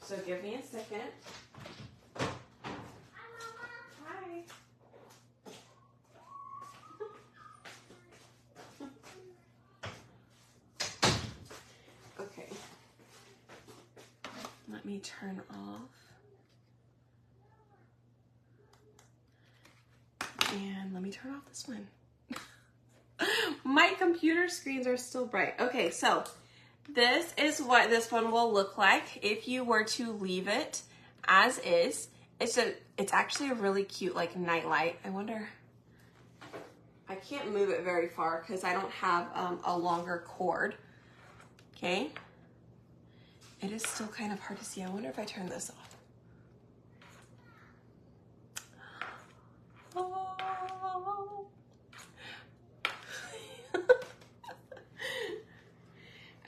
So give me a second. Hi. Okay. Let me turn off. And let me turn off this one. My computer screens are still bright. Okay, so this is what this one will look like if you were to leave it as is. It's actually a really cute like nightlight. I wonder, I can't move it very far because I don't have a longer cord. Okay. It is still kind of hard to see. I wonder if I turn this off. Oh.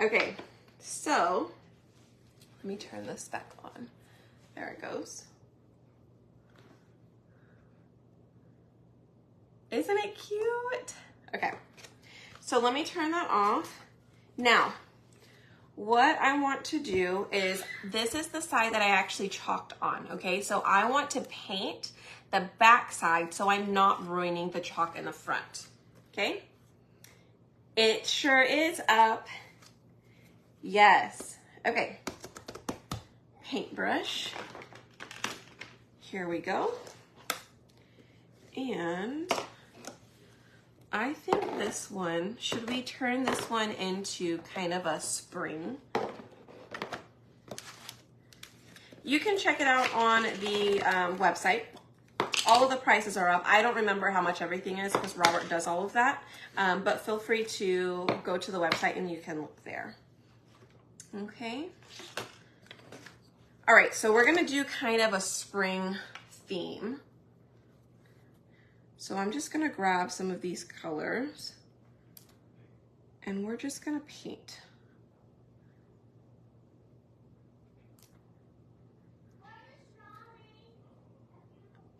Okay, so let me turn this back on. There it goes. Isn't it cute? Okay, so let me turn that off. Now, what I want to do is, this is the side that I actually chalked on, okay? So I want to paint the back side so I'm not ruining the chalk in the front, okay? It sure is up. Yes. Okay. Paintbrush. Here we go. And I think this one, should we turn this one into kind of a spring? You can check it out on the website. All of the prices are up. I don't remember how much everything is because Robert does all of that. But feel free to go to the website and you can look there. Okay. All right, so we're gonna do kind of a spring theme. So I'm just gonna grab some of these colors and we're just gonna paint.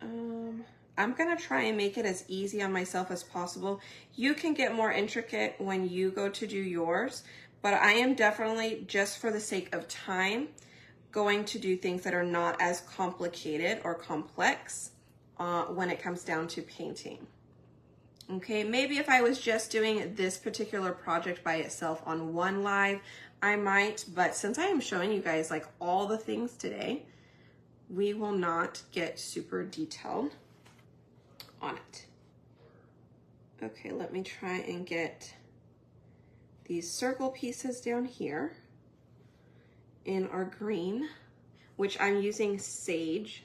I'm gonna try and make it as easy on myself as possible. You can get more intricate when you go to do yours, but I am definitely, just for the sake of time, going to do things that are not as complicated or complex when it comes down to painting. Okay, maybe if I was just doing this particular project by itself on one live, I might, but since I am showing you guys like all the things today, we will not get super detailed on it. Okay, let me try and get these circle pieces down here in our green, which I'm using sage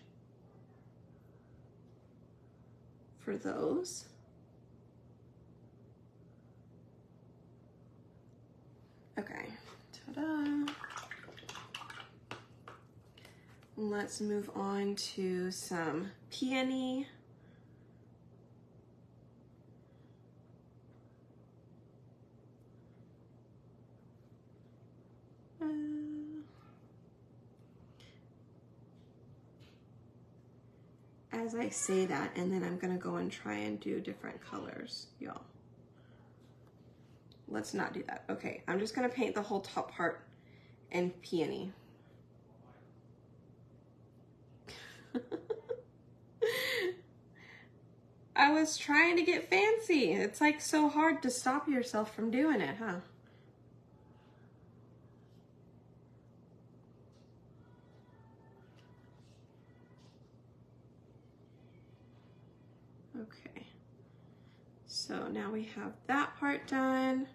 for those. Okay, ta-da. Let's move on to some peony. As I say that, and then I'm gonna go and try and do different colors, y'all. Let's not do that. Okay, I'm just gonna paint the whole top part in peony. I was trying to get fancy. It's like so hard to stop yourself from doing it, huh? Okay, so now we have that part done.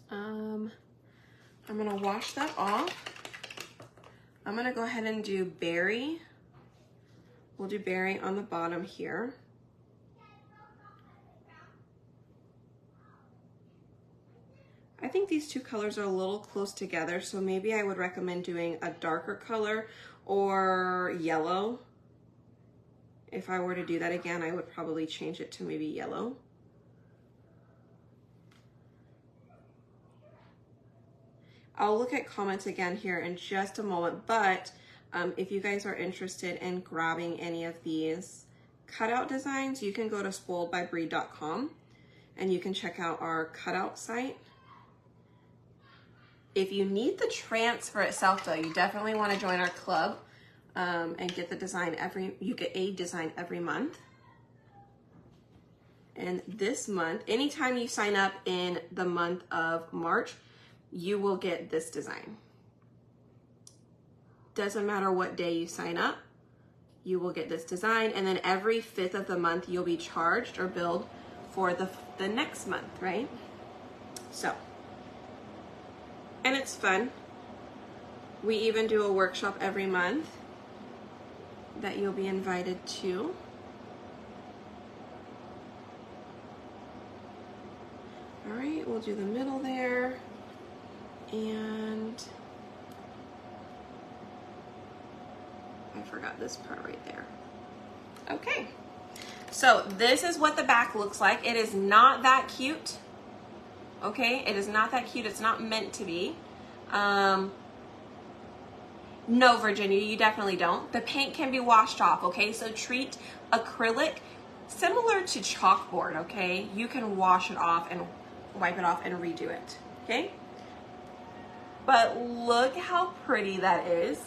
I'm gonna wash that off. I'm gonna go ahead and do berry. We'll do berry on the bottom here. I think these two colors are a little close together, so maybe I would recommend doing a darker color or yellow. If I were to do that again, I would probably change it to maybe yellow. I'll look at comments again here in just a moment, but if you guys are interested in grabbing any of these cutout designs, you can go to spoiledbybri.com and you can check out our cutout site. If you need the transfer itself though, you definitely want to join our club and get the design you get a design every month. And this month, anytime you sign up in the month of March, you will get this design. Doesn't matter what day you sign up, you will get this design. And then every 5th of the month, you'll be charged or billed for the next month, right? So, and it's fun. We even do a workshop every month that you'll be invited to. All right, we'll do the middle there. And I forgot this part right there. Okay, so this is what the back looks like. It is not that cute. Okay, it is not that cute. It's not meant to be. No, Virginia, you definitely don't. The paint can be washed off, okay? So treat acrylic similar to chalkboard, okay? You can wash it off and wipe it off and redo it, okay? But look how pretty that is.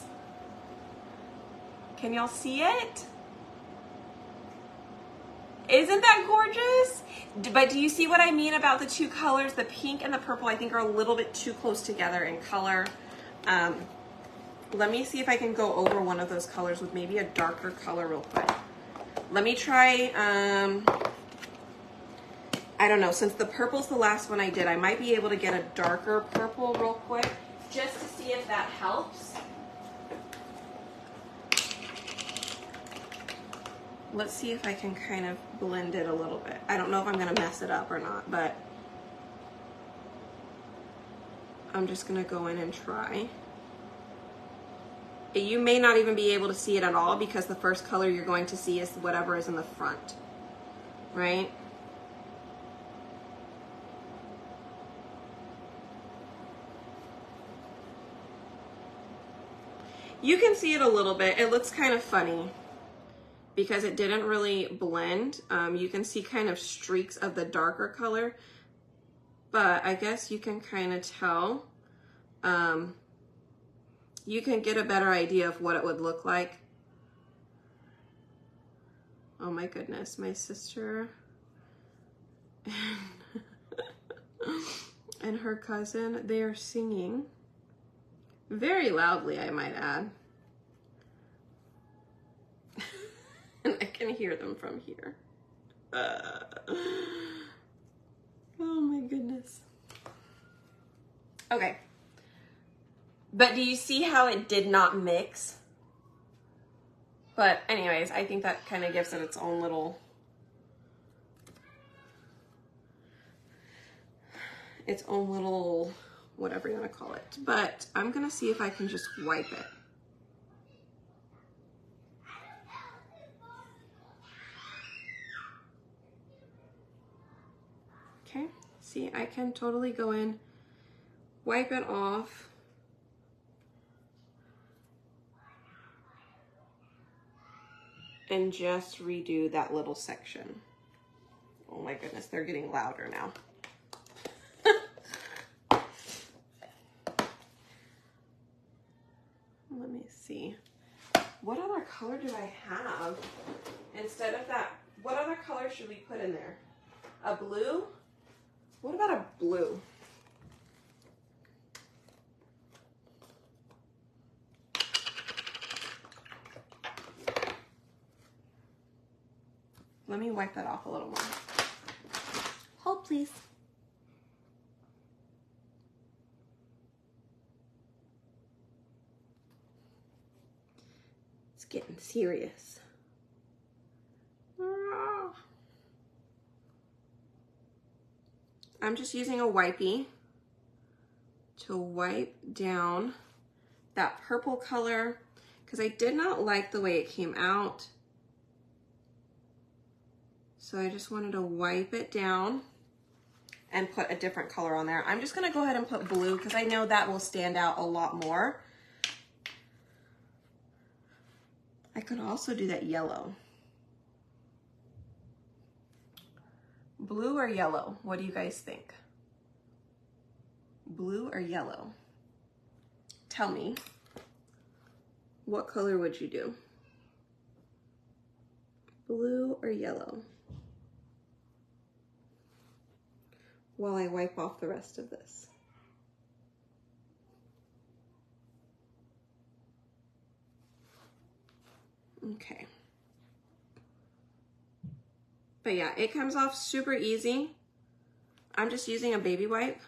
Can y'all see it? Isn't that gorgeous? But do you see what I mean about the two colors? The pink and the purple, I think, are a little bit too close together in color. Let me see if I can go over one of those colors with maybe a darker color real quick. Let me try, I don't know, since the purple's the last one I did, I might be able to get a darker purple real quick, just to see if that helps. Let's see if I can kind of blend it a little bit. I don't know if I'm gonna mess it up or not, but I'm just gonna go in and try. You may not even be able to see it at all because the first color you're going to see is whatever is in the front, right? You can see it a little bit. It looks kind of funny because it didn't really blend. You can see kind of streaks of the darker color, but I guess you can kind of tell. You can get a better idea of what it would look like. Oh my goodness, my sister and her cousin, they are singing very loudly, I might add. And I can hear them from here. Oh my goodness. Okay. But do you see how it did not mix? But anyways, I think that kind of gives it its own little, whatever you want to call it. But I'm going to see if I can just wipe it. Okay, see, I can totally go in, wipe it off. And just redo that little section. Oh my goodness, they're getting louder now. Let me see. What other color do I have? Instead of that, what other color should we put in there? A blue? What about a blue? Let me wipe that off a little more. Hold, please. It's getting serious. I'm just using a wipey to wipe down that purple color because I did not like the way it came out. So I just wanted to wipe it down and put a different color on there. I'm just gonna go ahead and put blue because I know that will stand out a lot more. I could also do that yellow. Blue or yellow? What do you guys think? Blue or yellow? Tell me, what color would you do? Blue or yellow? While I wipe off the rest of this. Okay. But yeah, it comes off super easy. I'm just using a baby wipe.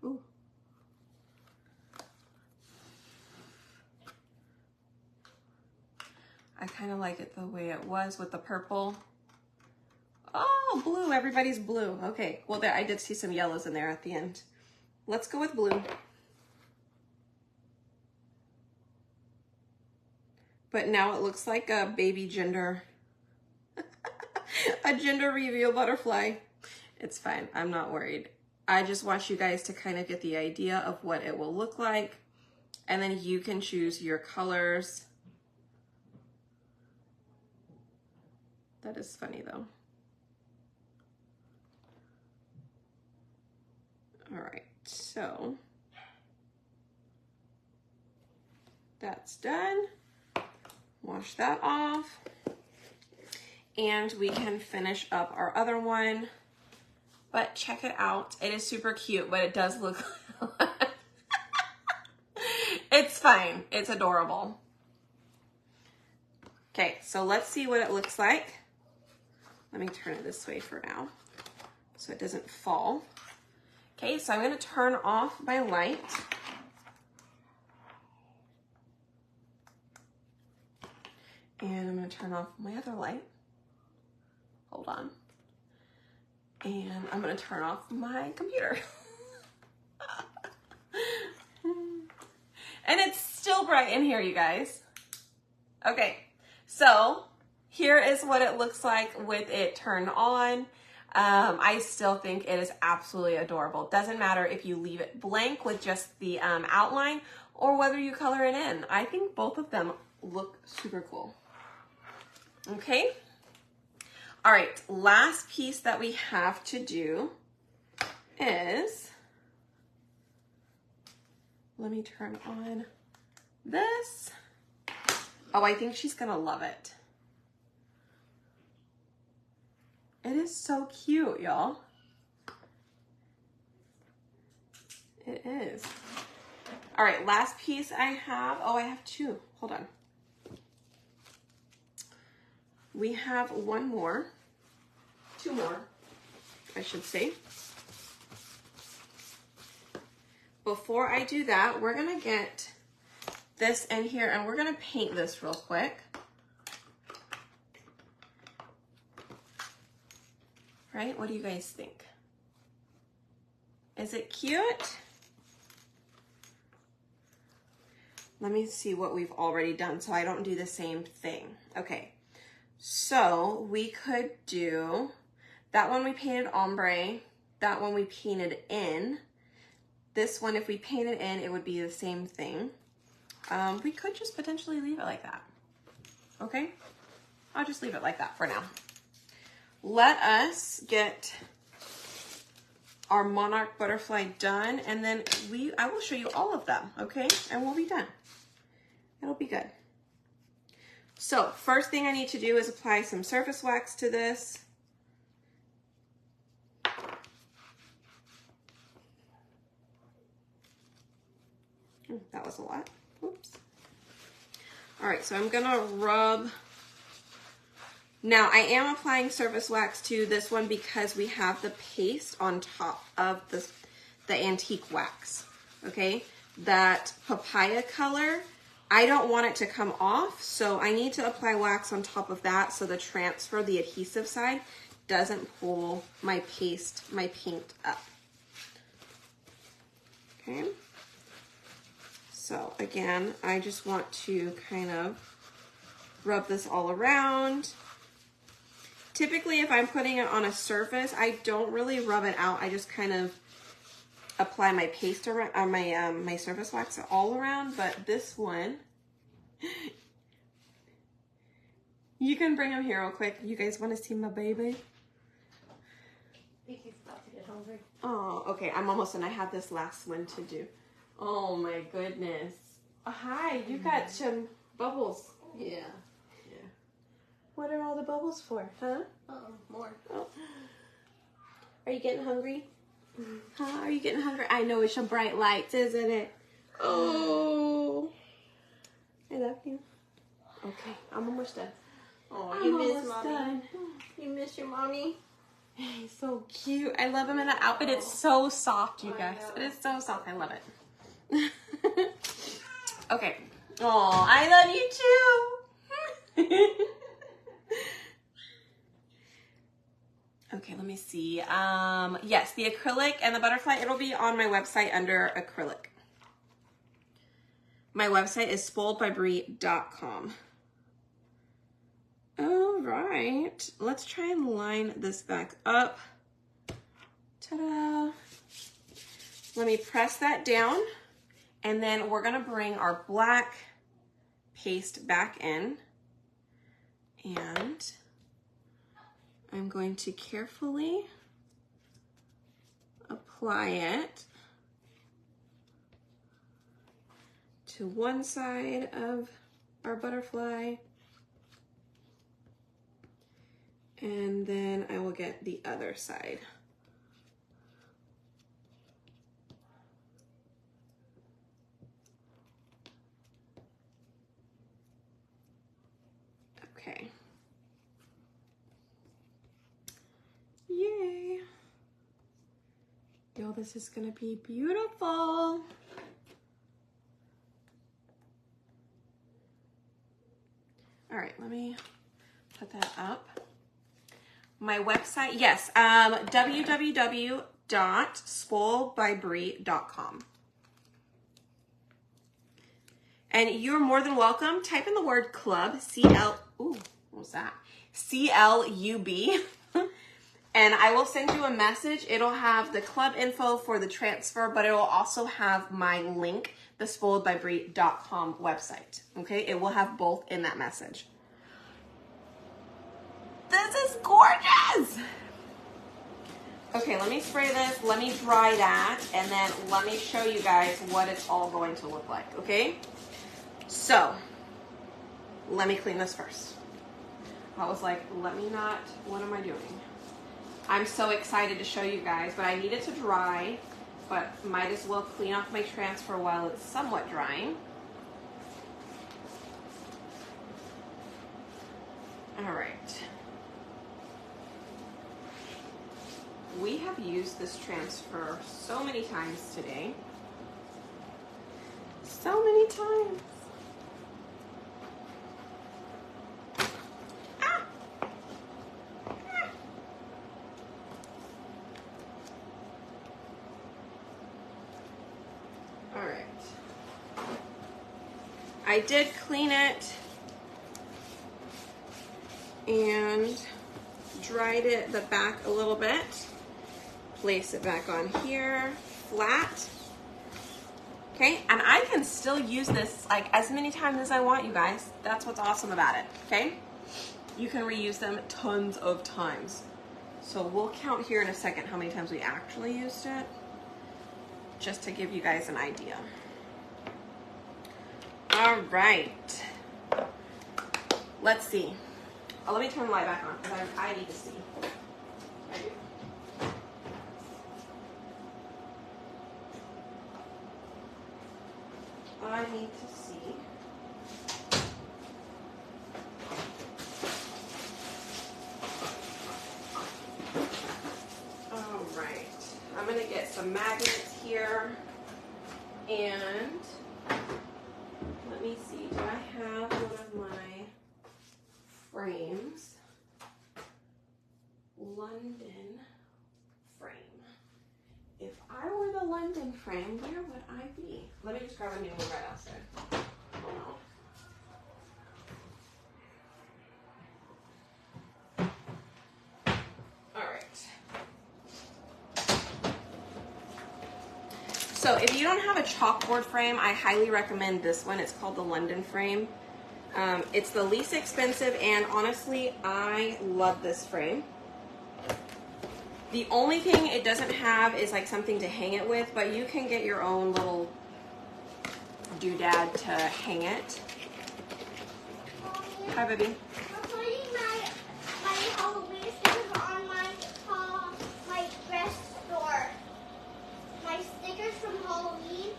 Ooh. I kind of like it the way it was with the purple. Oh, blue, everybody's blue. Okay, well there, I did see some yellows in there at the end. Let's go with blue. But now it looks like a baby gender, a gender reveal butterfly. It's fine, I'm not worried. I just want you guys to kind of get the idea of what it will look like. And then you can choose your colors. That is funny though. All right, so that's done. Wash that off. And we can finish up our other one. But check it out. It is super cute, but it does look it's fine. It's adorable. Okay, so let's see what it looks like. Let me turn it this way for now so it doesn't fall. Okay, so I'm going to turn off my light. And I'm going to turn off my other light. Hold on. And I'm going to turn off my computer. And it's still bright in here, you guys. Okay, so here is what it looks like with it turned on. I still think it is absolutely adorable. Doesn't matter if you leave it blank with just the outline or whether you color it in. I think both of them look super cool. Okay. All right, last piece that we have to do is, let me turn on this. Oh, I think she's gonna love it. It is so cute, y'all. It is. All right, last piece I have. Oh, I have two. Hold on. We have one more. Two more, I should say. Before I do that, we're gonna get this in here and we're gonna paint this real quick. Right? What do you guys think? Is it cute? Let me see what we've already done so I don't do the same thing. Okay, So we could do, that one we painted ombre, that one we painted in. This one, if we painted in, it would be the same thing. We could just potentially leave it like that. Okay? I'll just leave it like that for now. Let us get our monarch butterfly done, and then I will show you all of them, okay? And we'll be done. It'll be good. So first thing I need to do is apply some surface wax to this. That was a lot. Oops. All right, so I'm gonna rub. Now I am applying surface wax to this one because we have the paste on top of the antique wax, okay? That papaya color, I don't want it to come off, so I need to apply wax on top of that so the transfer, the adhesive side, doesn't pull my paint up, okay? So again, I just want to kind of rub this all around. Typically, if I'm putting it on a surface, I don't really rub it out. I just kind of apply my paste around, my surface wax all around. But this one, you can bring him here real quick. You guys want to see my baby? I think he's about to get hungry. Oh, okay. I'm almost done. I have this last one to do. Oh my goodness. Hi, you got some bubbles. Yeah. What are all the bubbles for, huh? More. Oh. Are you getting hungry? Huh? Are you getting hungry? I know it's your bright lights, isn't it? Oh. I love you. Okay, I'm almost done. Oh, I'm you miss almost mommy. done. You miss your mommy. He's so cute. I love him in that outfit. It's so soft, you guys. It is so soft. I love it. Okay. Oh, I love you too. Okay, let me see. Yes, the acrylic and the butterfly, it'll be on my website under acrylic. My website is spoiledbybrie.com. All right, let's try and line this back up. Ta-da. Let me press that down, and then we're gonna bring our black paste back in, and I'm going to carefully apply it to one side of our butterfly, and then I will get the other side. Okay. Yay. Yo, this is gonna be beautiful. All right, let me put that up. My website, yes, www.spoiledbybrie.com. And you're more than welcome. Type in the word club, ooh, what was that? C-L-U-B. And I will send you a message. It'll have the club info for the transfer, but it will also have my link, the spoiledbybrie.com website. Okay, it will have both in that message. This is gorgeous. Okay, let me spray this, let me dry that, and then let me show you guys what it's all going to look like, okay? So, let me clean this first. I was like, let me not, what am I doing? I'm so excited to show you guys, but I need it to dry, but might as well clean off my transfer while it's somewhat drying. All right. We have used this transfer so many times today. So many times. Ah! Ah! All right. I did clean it and dried it the back a little bit. Place it back on here, flat. Okay, and I can still use this like as many times as I want, you guys. That's what's awesome about it, okay? You can reuse them tons of times. So we'll count here in a second how many times we actually used it, just to give you guys an idea. All right, let's see. Oh, let me turn the light back on because I need to see. I do. I need to see. All right, I'm gonna get some magnets here, and let me see, do I have one of my frames? London frame. If I were the London frame, where would I be? Let me just grab a new one right outside. Hold on. All right. So if you don't have a chalkboard frame, I highly recommend this one. It's called the London frame. It's the least expensive, and honestly, I love this frame. The only thing it doesn't have is like something to hang it with, but you can get your own little doodad to hang it. Hi, baby. I'm putting my Halloween stickers on my dress store. My stickers from Halloween.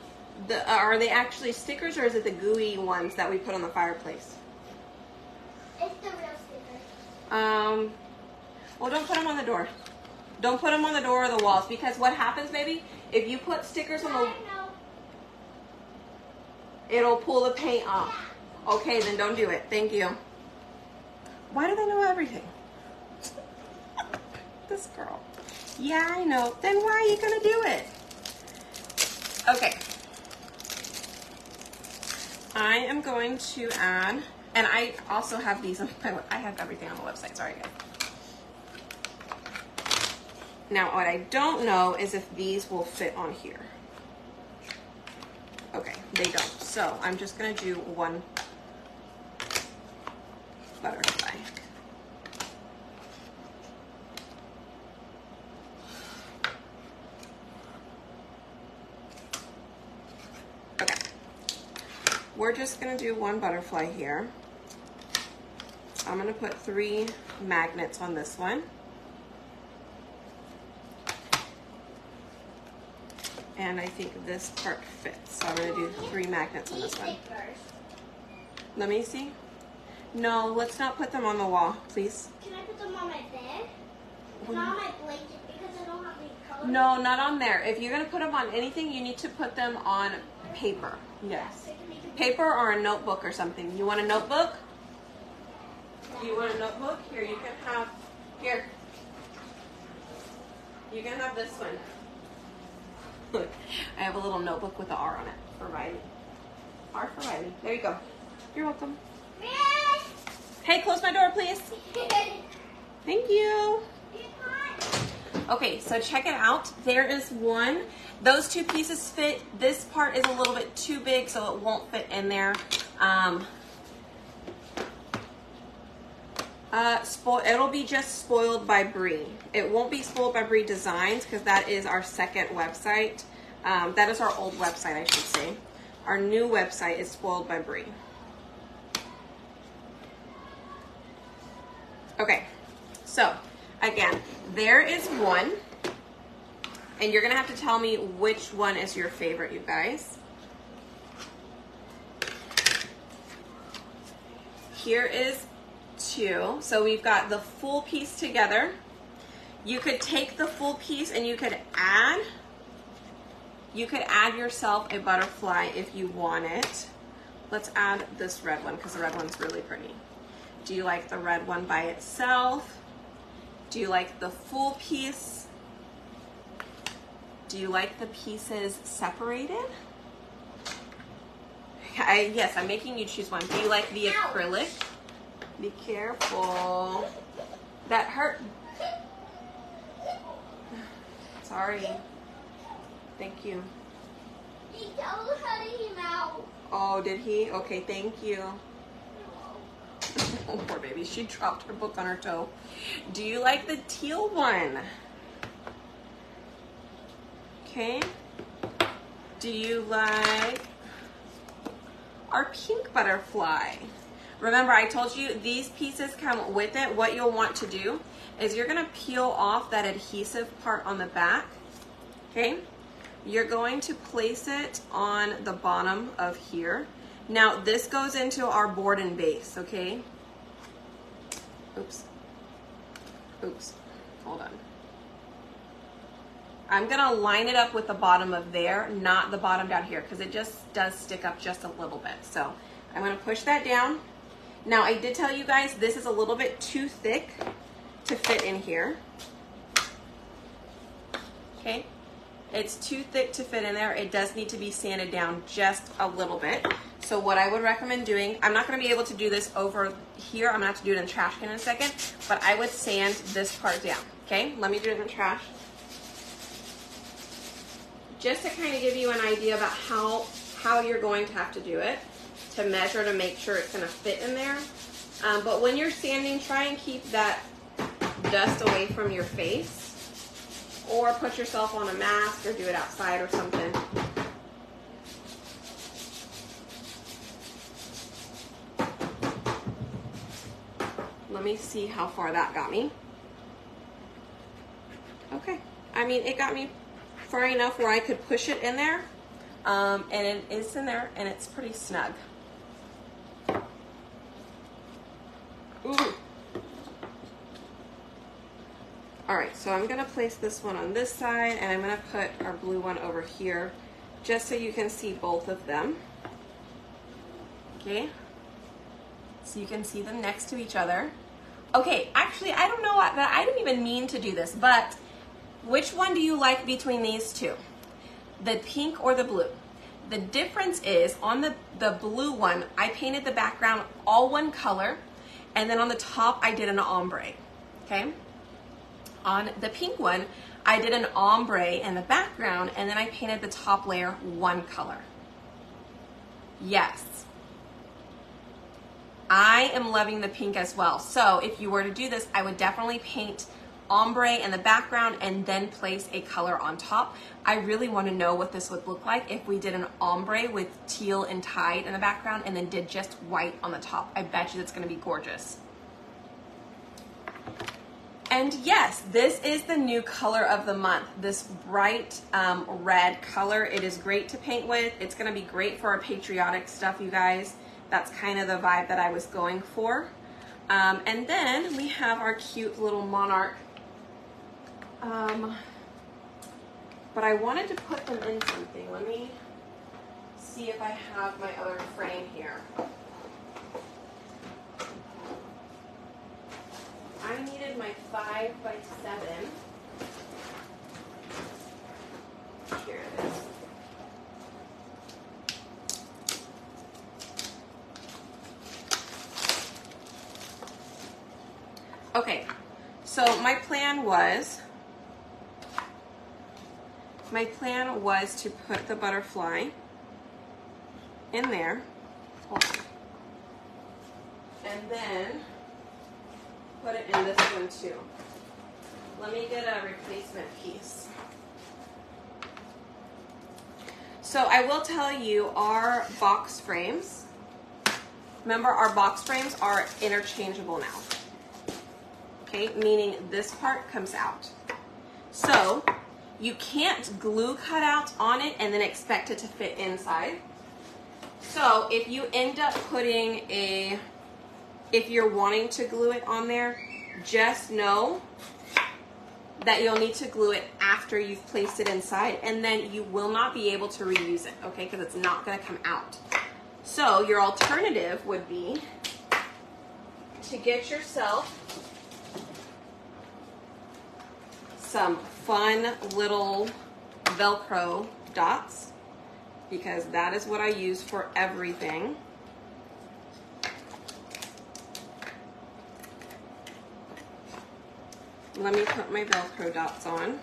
Are they actually stickers, or is it the gooey ones that we put on the fireplace? It's the real stickers. Well, don't put them on the door. Don't put them on the door or the walls, because what happens, baby, if you put stickers on the... It'll pull the paint off. Okay, then don't do it. Thank you. Why do they know everything? This girl. Yeah, I know. Then why are you going to do it? Okay. I am going to add, and I also have these on my, I have everything on the website. Sorry, guys. Now, what I don't know is if these will fit on here. Okay, they don't. So I'm just gonna do one butterfly. Okay, we're just gonna do one butterfly here. I'm gonna put 3 magnets on this one. And I think this part fits. So I'm gonna do 3 magnets on this one. Let me see. No, let's not put them on the wall, please. Can I put them on my bed? Not on my blanket because I don't have any color. No, not on there. If you're gonna put them on anything, you need to put them on paper. Yes. Paper or a notebook or something. You want a notebook? You want a notebook? Here, you can have, here. You can have this one. Look, I have a little notebook with the R on it for Riley. R for Riley. There you go. You're welcome. Hey, close my door, please. Thank you. Okay, so check it out. There is one. Those 2 pieces fit. This part is a little bit too big, so it won't fit in there. It'll be just Spoiled by Bree. It won't be Spoiled by Bree Designs, because that is our second website. That is our old website, I should say. Our new website is Spoiled by Bree. Okay, so again, there is one, and you're gonna have to tell me which one is your favorite, you guys. Here is 2. So we've got the full piece together. You could take the full piece and you could add yourself a butterfly if you want it. Let's add this red one because the red one's really pretty. Do you like the red one by itself? Do you like the full piece? Do you like the pieces separated? Yes, I'm making you choose one. Do you like the acrylic? Be careful. That hurt. Sorry. Thank you. He told him out. Oh, did he? Okay, thank you. Oh, poor baby. She dropped her book on her toe. Do you like the teal one? Okay. Do you like our pink butterfly? Remember, I told you these pieces come with it. What you'll want to do is you're going to peel off that adhesive part on the back. Okay. You're going to place it on the bottom of here. Now this goes into our board and base, okay? Oops. Oops. Hold on. I'm gonna line it up with the bottom of there, not the bottom down here, because it just does stick up just a little bit. So I'm gonna push that down. Now I did tell you guys this is a little bit too thick to fit in here. Okay? It's too thick to fit in there. It does need to be sanded down just a little bit. So what I would recommend doing, I'm not going to be able to do this over here. I'm going to have to do it in the trash can in a second, but I would sand this part down. Okay, let me do it in the trash. Just to kind of give you an idea about how you're going to have to do it, to measure to make sure it's going to fit in there. But when you're sanding, try and keep that dust away from your face. Or put yourself on a mask or do it outside or something. Let me see how far that got me. Okay. I mean, it got me far enough where I could push it in there. And it is in there and it's pretty snug. Ooh. All right, so I'm gonna place this one on this side and I'm gonna put our blue one over here just so you can see both of them. Okay, so you can see them next to each other. Okay, actually, I don't know what, I didn't even mean to do this, but which one do you like between these two? The pink or the blue? The difference is on the blue one, I painted the background all one color, and then on the top, I did an ombre, okay? On the pink one, I did an ombre in the background, and then I painted the top layer one color. Yes. I am loving the pink as well. So if you were to do this, I would definitely paint ombre in the background and then place a color on top. I really want to know what this would look like if we did an ombre with teal and tide in the background and then did just white on the top. I bet you that's going to be gorgeous. And yes, this is the new color of the month, this bright red color. It is great to paint with. It's gonna be great for our patriotic stuff, you guys. That's kind of the vibe that I was going for. And then we have our cute little monarch. But I wanted to put them in something. Let me see if I have my other frame here. I needed my 5x7. Here it is. Okay, so my plan was to put the butterfly in there. Hold on. And then put it in this one too. Let me get a replacement piece. So I will tell you our box frames, remember our box frames are interchangeable now. Okay, meaning this part comes out. So you can't glue cutouts on it and then expect it to fit inside. So if you end up putting if you're wanting to glue it on there, just know that you'll need to glue it after you've placed it inside, and then you will not be able to reuse it, okay, because it's not going to come out. So your alternative would be to get yourself some fun little Velcro dots, because that is what I use for everything. let me put my Velcro dots on.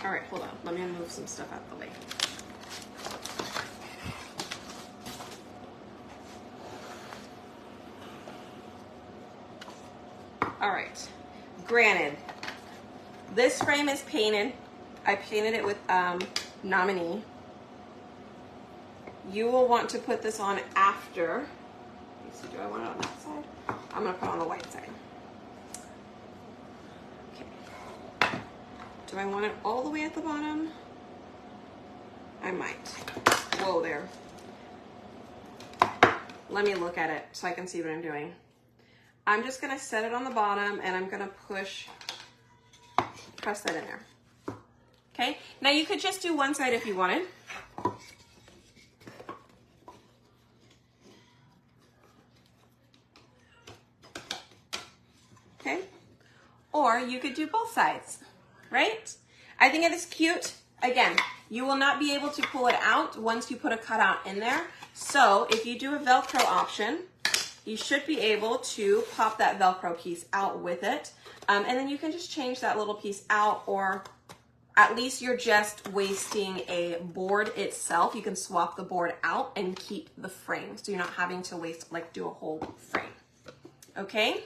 All right, hold on. Let me move some stuff out of the way. All right, granted, this frame is painted. I painted it with Nominee. You will want to put this on after. Let me see, do I want it on that side? I'm gonna put it on the white side. Okay. Do I want it all the way at the bottom? I might. Whoa there. Let me look at it so I can see what I'm doing. I'm just gonna set it on the bottom and I'm gonna press that in there. Okay, now you could just do one side if you wanted. Okay, or you could do both sides, right? I think it is cute. Again, you will not be able to pull it out once you put a cutout in there. So if you do a Velcro option, you should be able to pop that Velcro piece out with it. And then you can just change that little piece out, or at least you're just wasting a board itself. You can swap the board out and keep the frame. So you're not having to waste, like do a whole frame. Okay?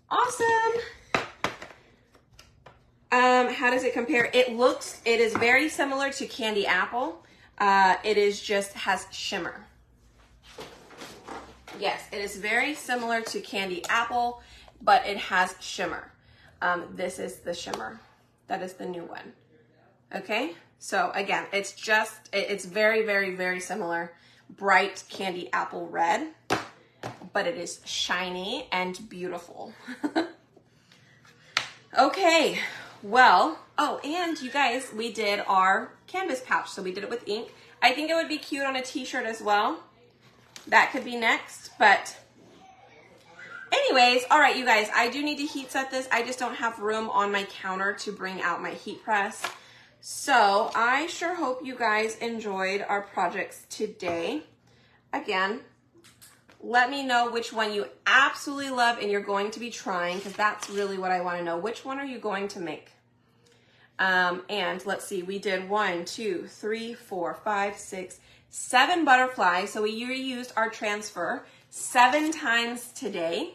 Awesome. How does it compare? It is very similar to Candy Apple. It is just has shimmer. Yes, it is very similar to Candy Apple, but it has shimmer. This is the shimmer. That is the new one. Okay, so again, it's very, very, very similar. Bright Candy Apple red, but it is shiny and beautiful. Okay, well, oh, and you guys, we did our canvas pouch. So we did it with ink. I think it would be cute on a t-shirt as well. That could be next, but anyways, all right, you guys, I do need to heat set this. I just don't have room on my counter to bring out my heat press. So I sure hope you guys enjoyed our projects today. Again, let me know which one you absolutely love and you're going to be trying, because that's really what I want to know. Which one are you going to make? And let's see, we did 1, 2, 3, 4, 5, 6, 7 butterflies. So we reused our transfer 7 times today,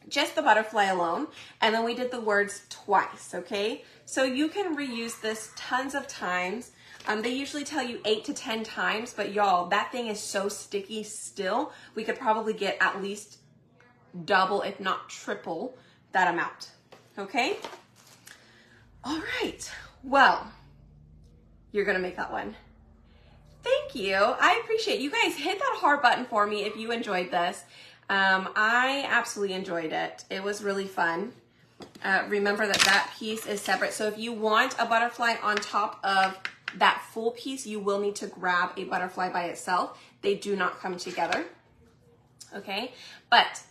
just the butterfly alone. And then we did the words twice, okay? So you can reuse this tons of times. They usually tell you 8 to 10 times, but y'all, that thing is so sticky still. We could probably get at least double, if not triple, that amount, okay? All right, well, you're gonna make that one. Thank you, I appreciate it. You guys hit that heart button for me if you enjoyed this. I absolutely enjoyed it. It was really fun. Remember that piece is separate. So if you want a butterfly on top of that full piece, you will need to grab a butterfly by itself. They do not come together, okay? But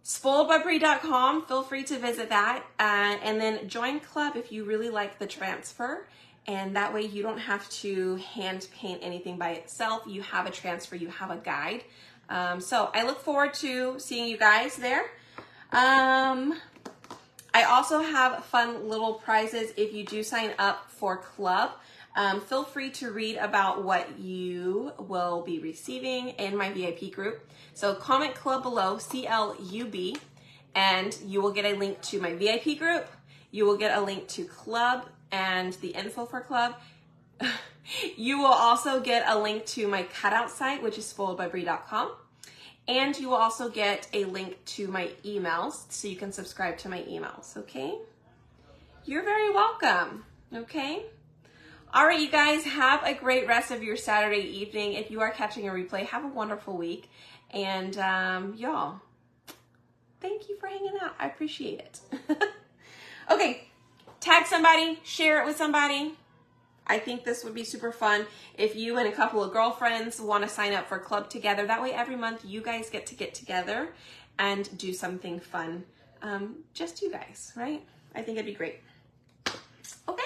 SpoiledByBrie.com, feel free to visit that, and then join club if you really like the transfer, and that way you don't have to hand paint anything by itself. You have a transfer, you have a guide. So I look forward to seeing you guys there. I also have fun little prizes if you do sign up for club. Feel free to read about what you will be receiving in my VIP group. So comment club below, CLUB, and you will get a link to my VIP group. You will get a link to club and the info for club. You will also get a link to my cutout site, which is SpoiledByBrie.com. And you will also get a link to my emails, so you can subscribe to my emails, okay? You're very welcome, okay? All right, you guys, have a great rest of your Saturday evening. If you are catching a replay, have a wonderful week. And y'all, thank you for hanging out. I appreciate it. Okay, tag somebody, share it with somebody. I think this would be super fun if you and a couple of girlfriends want to sign up for club together. That way every month you guys get together and do something fun. Just you guys, right? I think it'd be great. Okay.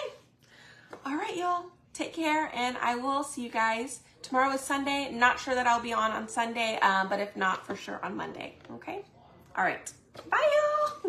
All right, y'all. Take care, and I will see you guys Tomorrow is Sunday. Not sure that I'll be on Sunday, but if not, for sure on Monday. Okay? All right. Bye, y'all.